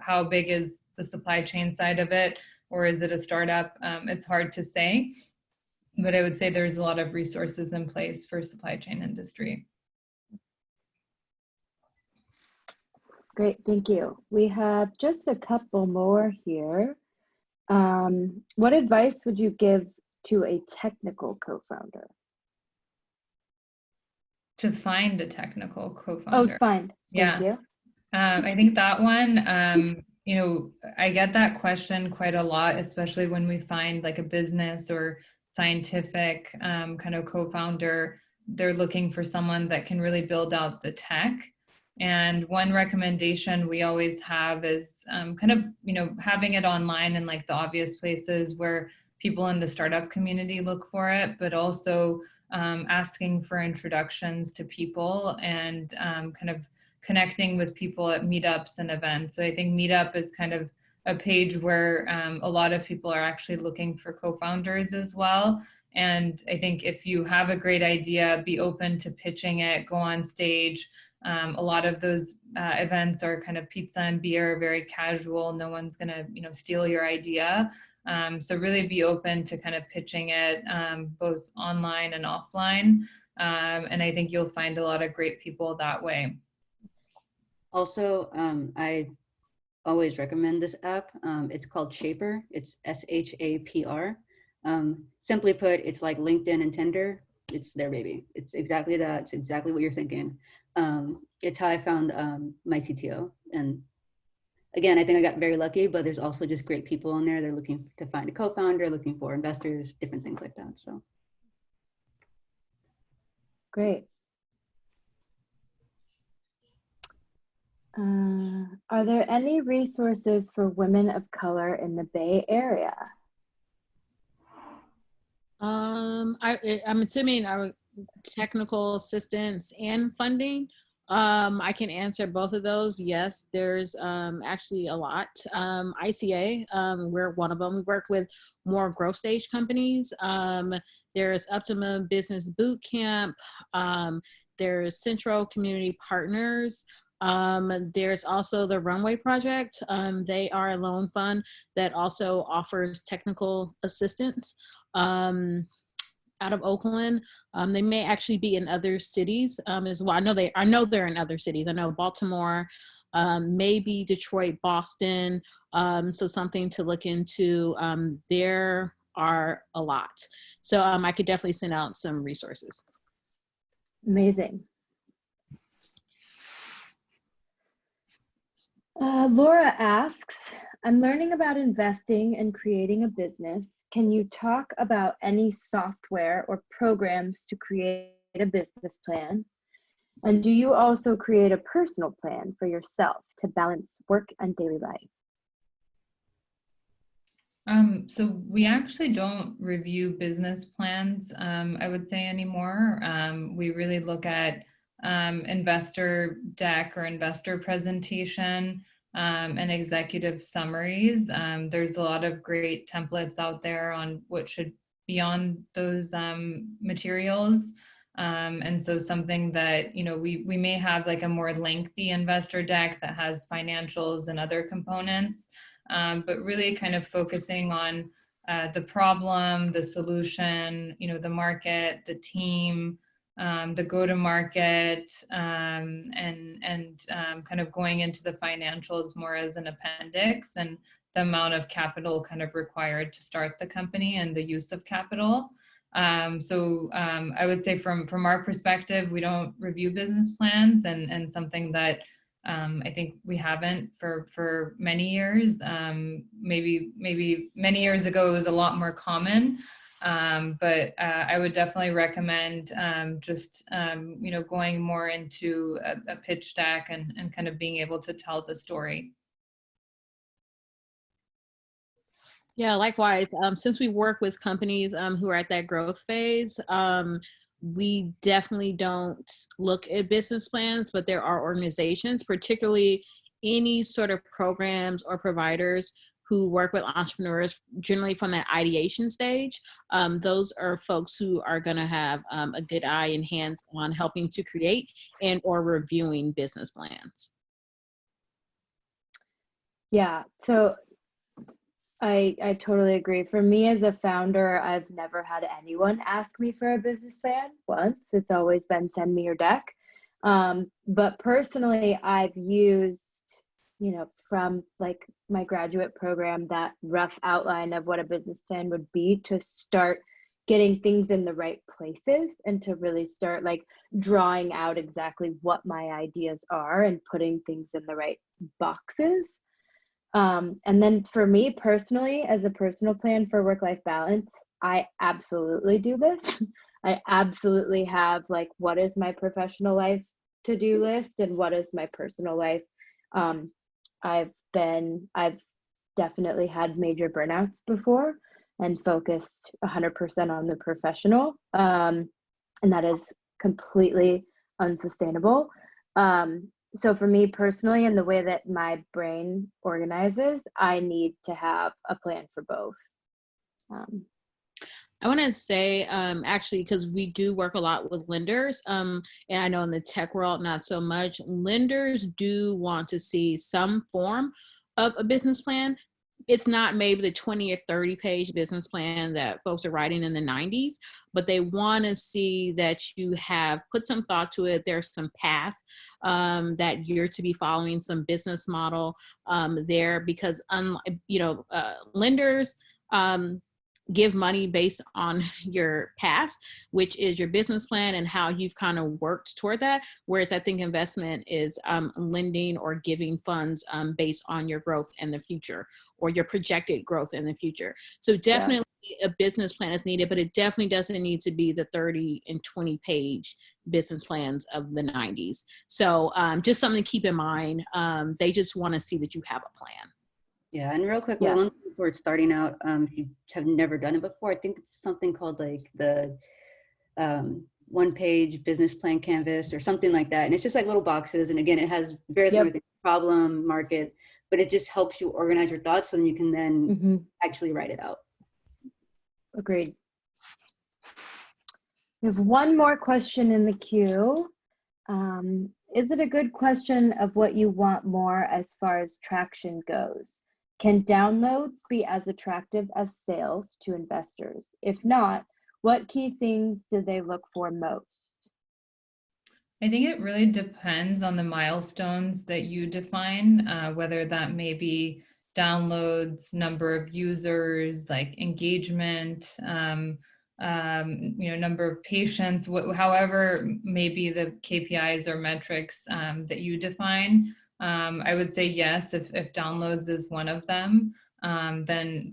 how big is the supply chain side of it, or is it a startup? It's hard to say, but I would say there's a lot of resources in place for supply chain industry. Great, thank you. We have just a couple more here. What advice would you give to a technical co-founder? To find a technical co-founder. Oh, find. Thank you. I think that one, I get that question quite a lot, especially when we find like a business or scientific kind of co-founder. They're looking for someone that can really build out the tech. And one recommendation we always have is kind of, having it online in like the obvious places where people in the startup community look for it, but also asking for introductions to people and kind of connecting with people at meetups and events. So I think Meetup is kind of a page where a lot of people are actually looking for co-founders as well. And I think if you have a great idea, be open to pitching it, go on stage. A lot of those events are kind of pizza and beer, very casual. No one's gonna, steal your idea. So really be open to kind of pitching it both online and offline. And I think you'll find a lot of great people that way. Also, I always recommend this app. It's called Shaper. It's SHAPR. Simply put, it's like LinkedIn and Tinder. It's their baby. It's exactly that. It's exactly what you're thinking. It's how I found my CTO. And again, I think I got very lucky, but there's also just great people in there. They're looking to find a co-founder, looking for investors, different things like that. So great. Are there any resources for women of color in the Bay Area? I'm assuming our technical assistance and funding. I can answer both of those. Yes, there's actually a lot. ICA, we're one of them. We work with more growth stage companies. There's Optimum Business Bootcamp. There's Central Community Partners. There's also the Runway Project. They are a loan fund that also offers technical assistance. Out of Oakland. They may actually be in other cities as well. I know they're in other cities. I know Baltimore, maybe Detroit, Boston. So something to look into. There are a lot. So I could definitely send out some resources. Amazing. Laura asks, I'm learning about investing and creating a business. Can you talk about any software or programs to create a business plan? And do you also create a personal plan for yourself to balance work and daily life? So we actually don't review business plans, I would say, anymore. We really look at investor deck or investor presentation and executive summaries. There's a lot of great templates out there on what should be on those materials. And so something that, you know, we may have like a more lengthy investor deck that has financials and other components. But really kind of focusing on the problem, the solution, you know, the market, the team, the go-to-market, and kind of going into the financials more as an appendix, and the amount of capital kind of required to start the company and the use of capital. So I would say from our perspective, we don't review business plans, and something that I think we haven't for many years. Maybe many years ago it was a lot more common, but I would definitely recommend just you know, going more into a pitch deck and kind of being able to tell the story. Yeah, likewise. Since we work with companies who are at that growth phase, we definitely don't look at business plans, but there are organizations, particularly any sort of programs or providers who work with entrepreneurs, generally from that ideation stage. Those are folks who are going to have a good eye and hands on helping to create and or reviewing business plans. Yeah, so I totally agree. For me as a founder, I've never had anyone ask me for a business plan once. It's always been send me your deck. But personally, I've used, you know, from like my graduate program, that rough outline of what a business plan would be to start getting things in the right places and to really start like drawing out exactly what my ideas are and putting things in the right boxes. And then for me personally, as a personal plan for work-life balance, I absolutely do this. I absolutely have like, what is my professional life to-do list and what is my personal life? I've definitely had major burnouts before and focused 100% on the professional. And that is completely unsustainable. So for me personally, and the way that my brain organizes, I need to have a plan for both. I want to say, actually, because we do work a lot with lenders, and I know in the tech world, not so much, lenders do want to see some form of a business plan. It's not maybe the 20 or 30 page business plan that folks are writing in the 90s, but they want to see that you have put some thought to it. There's some path that you're to be following, some business model there, because you know, lenders give money based on your past, which is your business plan and how you've kind of worked toward that. Whereas I think investment is lending or giving funds based on your growth in the future or your projected growth in the future. So definitely a business plan is needed, but it definitely doesn't need to be the 30 and 20 page business plans of the 90s. So just something to keep in mind. They just want to see that you have a plan. Yeah, and real quick, one before starting out, if you have never done it before, I think it's something called like the one-page business plan canvas or something like that. And it's just like little boxes. And again, it has various Yep. different things, problem, market, but it just helps you organize your thoughts so then you can then actually write it out. Agreed. We have one more question in the queue. Is it a good question of what you want more as far as traction goes? Can downloads be as attractive as sales to investors? If not, what key things do they look for most? I think it really depends on the milestones that you define, whether that may be downloads, number of users, like engagement, number of patients, however may be the KPIs or metrics that you define. I would say yes, if downloads is one of them, then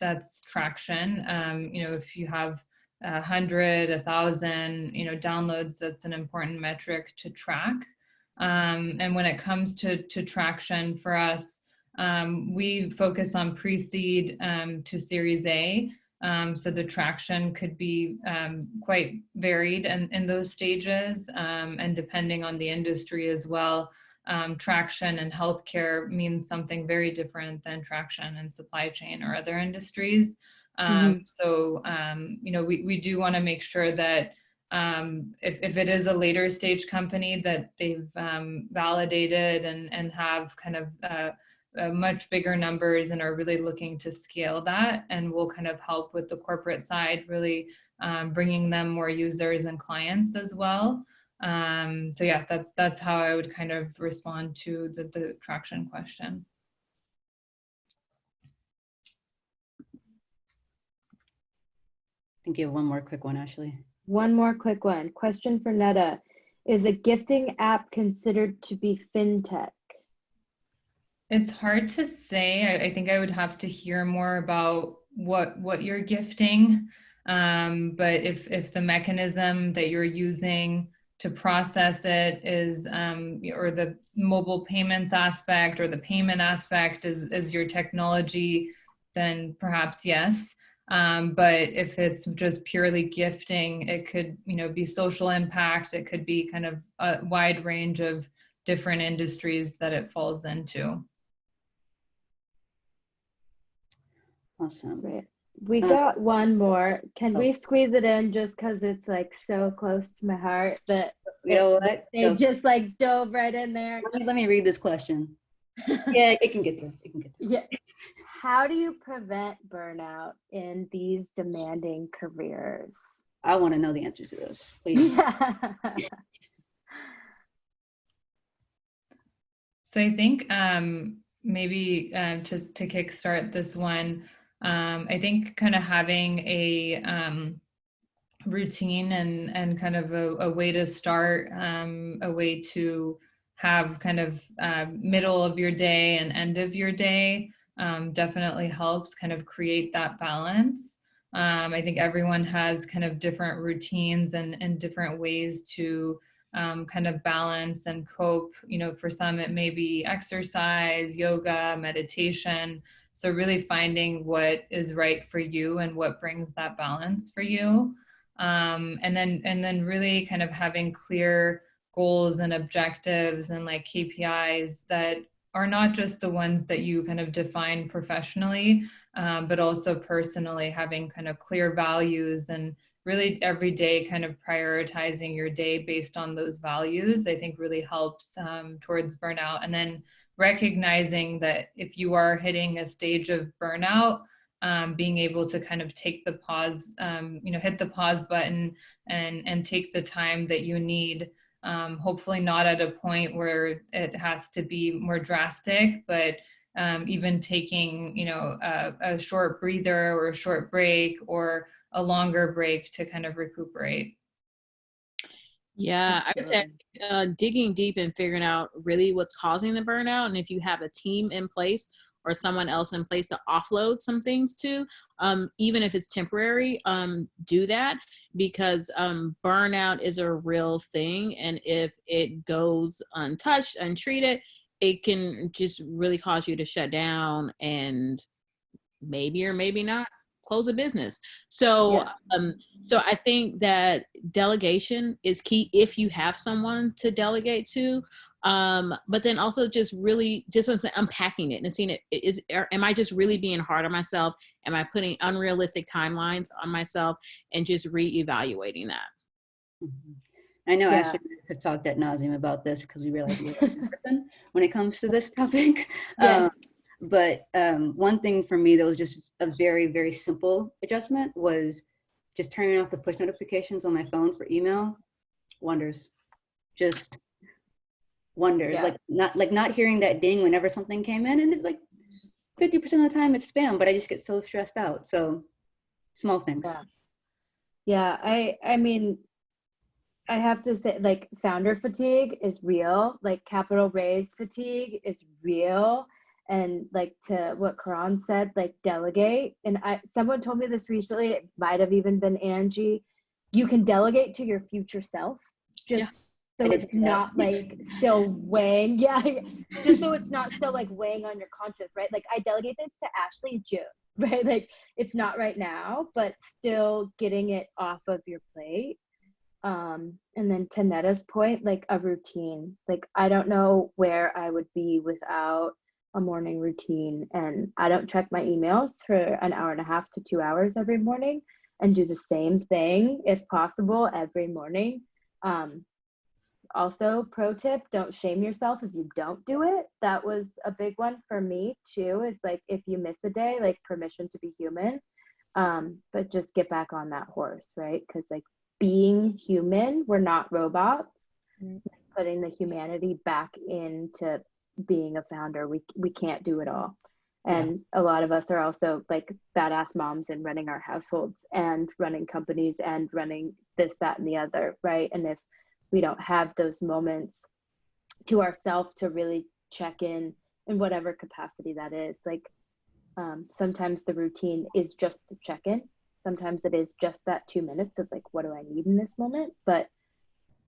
that's traction. If you have 100, 1,000, downloads, that's an important metric to track. And when it comes to traction for us, we focus on pre-seed to Series A. So the traction could be quite varied in those stages, and depending on the industry as well. Traction in healthcare means something very different than traction in supply chain or other industries. So, we do want to make sure that if it is a later stage company, that they've validated and have kind of much bigger numbers and are really looking to scale that, and we'll kind of help with the corporate side, really bringing them more users and clients as well. So yeah, that's how I would kind of respond to the traction question. I think you have one more quick one, Ashley. One more quick one. Question for Netta. Is a gifting app considered to be fintech? It's hard to say. I think I would have to hear more about what you're gifting. But if the mechanism that you're using to process it is, or the mobile payments aspect or the payment aspect is your technology, then perhaps yes. But if it's just purely gifting, it could, be social impact. It could be kind of a wide range of different industries that it falls into. Awesome. Great. We got one more. Can we squeeze it in just because it's like so close to my heart that you know what? They just like dove right in there. Let me read this question. Yeah, it can get through. It can get through. Yeah. How do you prevent burnout in these demanding careers? I want to know the answer to this, please. So I think maybe to kickstart this one, I think kind of having a routine and kind of a way to start, a way to have kind of middle of your day and end of your day definitely helps kind of create that balance. I think everyone has kind of different routines and different ways to kind of balance and cope. For some, it may be exercise, yoga, meditation. So really finding what is right for you and what brings that balance for you. And then really kind of having clear goals and objectives and like KPIs that are not just the ones that you kind of define professionally, but also personally, having kind of clear values and really every day kind of prioritizing your day based on those values, I think really helps towards burnout. And then recognizing that if you are hitting a stage of burnout, being able to kind of take the pause, hit the pause button and take the time that you need. Hopefully not at a point where it has to be more drastic, but even taking, a short breather or a short break or a longer break to kind of recuperate. Yeah, I would say digging deep and figuring out really what's causing the burnout. And if you have a team in place or someone else in place to offload some things to, even if it's temporary, do that, because burnout is a real thing. And if it goes untouched, untreated, it can just really cause you to shut down and maybe or maybe not close a business. So, Yeah. so I think that delegation is key if you have someone to delegate to. But then also just really just unpacking it and seeing am I just really being hard on myself? Am I putting unrealistic timelines on myself, and just reevaluating that? Mm-hmm. I know Yeah. Ashley have talked ad nauseum about this because we realize we're a person when it comes to this topic. Yes. But one thing for me that was just a very, very simple adjustment was just turning off the push notifications on my phone for email. Wonders. Just wonders. Yeah. Like not hearing that ding whenever something came in, and it's like 50% of the time it's spam, but I just get so stressed out. So small things. Yeah. I mean, I have to say, like, founder fatigue is real. Like, capital raise fatigue is real. And like, to what Caron said, like, delegate. And someone told me this recently, it might have even been Angie. You can delegate to your future self, just so it's not like still weighing. Yeah, just so it's not still like weighing on your conscience, right? Like, I delegate this to Ashley in June, right? Like, it's not right now, but still getting it off of your plate. And then to Netta's point, like, a routine. Like, I don't know where I would be without a morning routine. And I don't check my emails for an hour and a half to 2 hours every morning, and do the same thing if possible every morning. Also, pro tip, don't shame yourself if you don't do it. That was a big one for me too, is like, if you miss a day, like, permission to be human. But just get back on that horse, right? Because, like, being human, we're not robots. Putting the humanity back into being a founder, we can't do it all. And a lot of us are also like badass moms and running our households and running companies and running this, that, and the other, right? And if we don't have those moments to ourselves to really check in whatever capacity that is, like, sometimes the routine is just the check-in. Sometimes it is just that 2 minutes of like, what do I need in this moment? But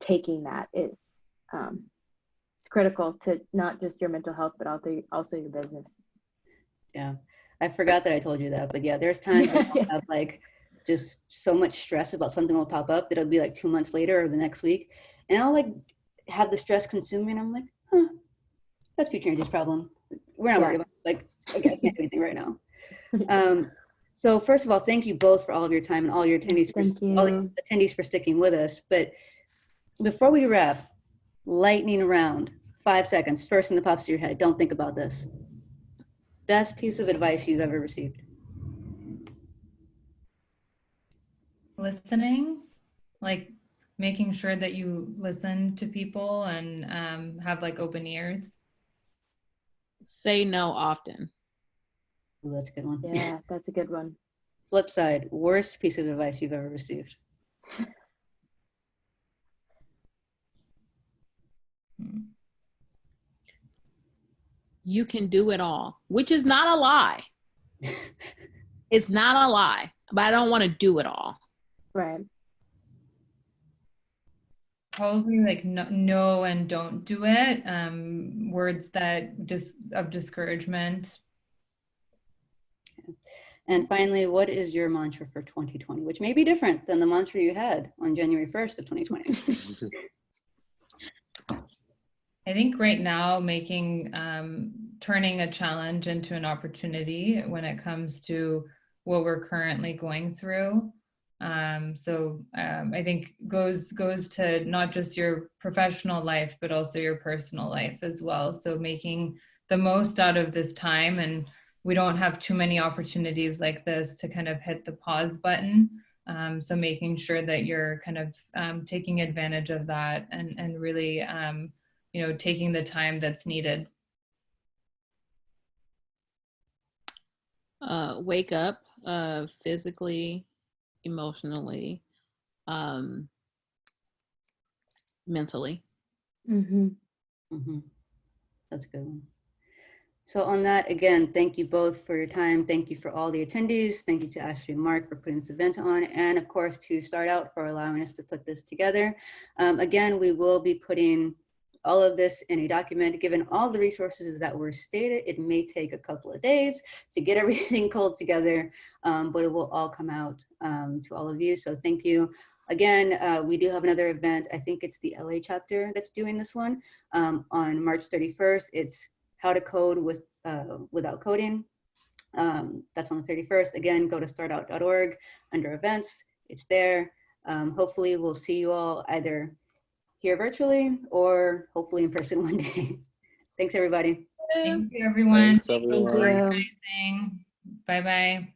taking that is critical to not just your mental health, but also your business. Yeah, I forgot that I told you that, but yeah, there's times where I'll have like just so much stress about something will pop up that it'll be like 2 months later or the next week, and I'll like have the stress consume me, and I'm like, that's future Angie's problem. We're not worried about it. Like, okay, I can't do anything right now. So first of all, thank you both for all of your time and all your attendees all the attendees for sticking with us. But before we wrap, lightning round, 5 seconds. First thing that pops to your head. Don't think about this. Best piece of advice you've ever received? Listening, like making sure that you listen to people and have like open ears. Say no often. Ooh, that's a good one. Yeah, that's a good one. Flip side, worst piece of advice you've ever received? You can do it all, which is not a lie. It's not a lie, but I don't want to do it all. Right. Probably like no and don't do it. Words that of discouragement. And finally, what is your mantra for 2020, which may be different than the mantra you had on January 1st of 2020? I think right now turning a challenge into an opportunity when it comes to what we're currently going through. I think goes to not just your professional life, but also your personal life as well. So making the most out of this time, and we don't have too many opportunities like this to kind of hit the pause button. So making sure that you're kind of taking advantage of that and really, taking the time that's needed. Wake up physically, emotionally, mentally. Mm-hmm. Mm-hmm. That's a good one. So on that, again, thank you both for your time. Thank you for all the attendees. Thank you to Ashley and Mark for putting this event on, and of course to StartOut for allowing us to put this together. Again, we will be putting all of this in a document. Given all the resources that were stated, it may take a couple of days to get everything pulled together, but it will all come out to all of you. So thank you. Again, we do have another event. I think it's the LA chapter that's doing this one on March 31st. It's how to code without coding. That's on the 31st. Again, go to startout.org under events. It's there. Hopefully we'll see you all either here virtually or hopefully in person one day. Thanks, everybody. Thank you, everyone. Thanks, everyone. Thank you. Bye bye.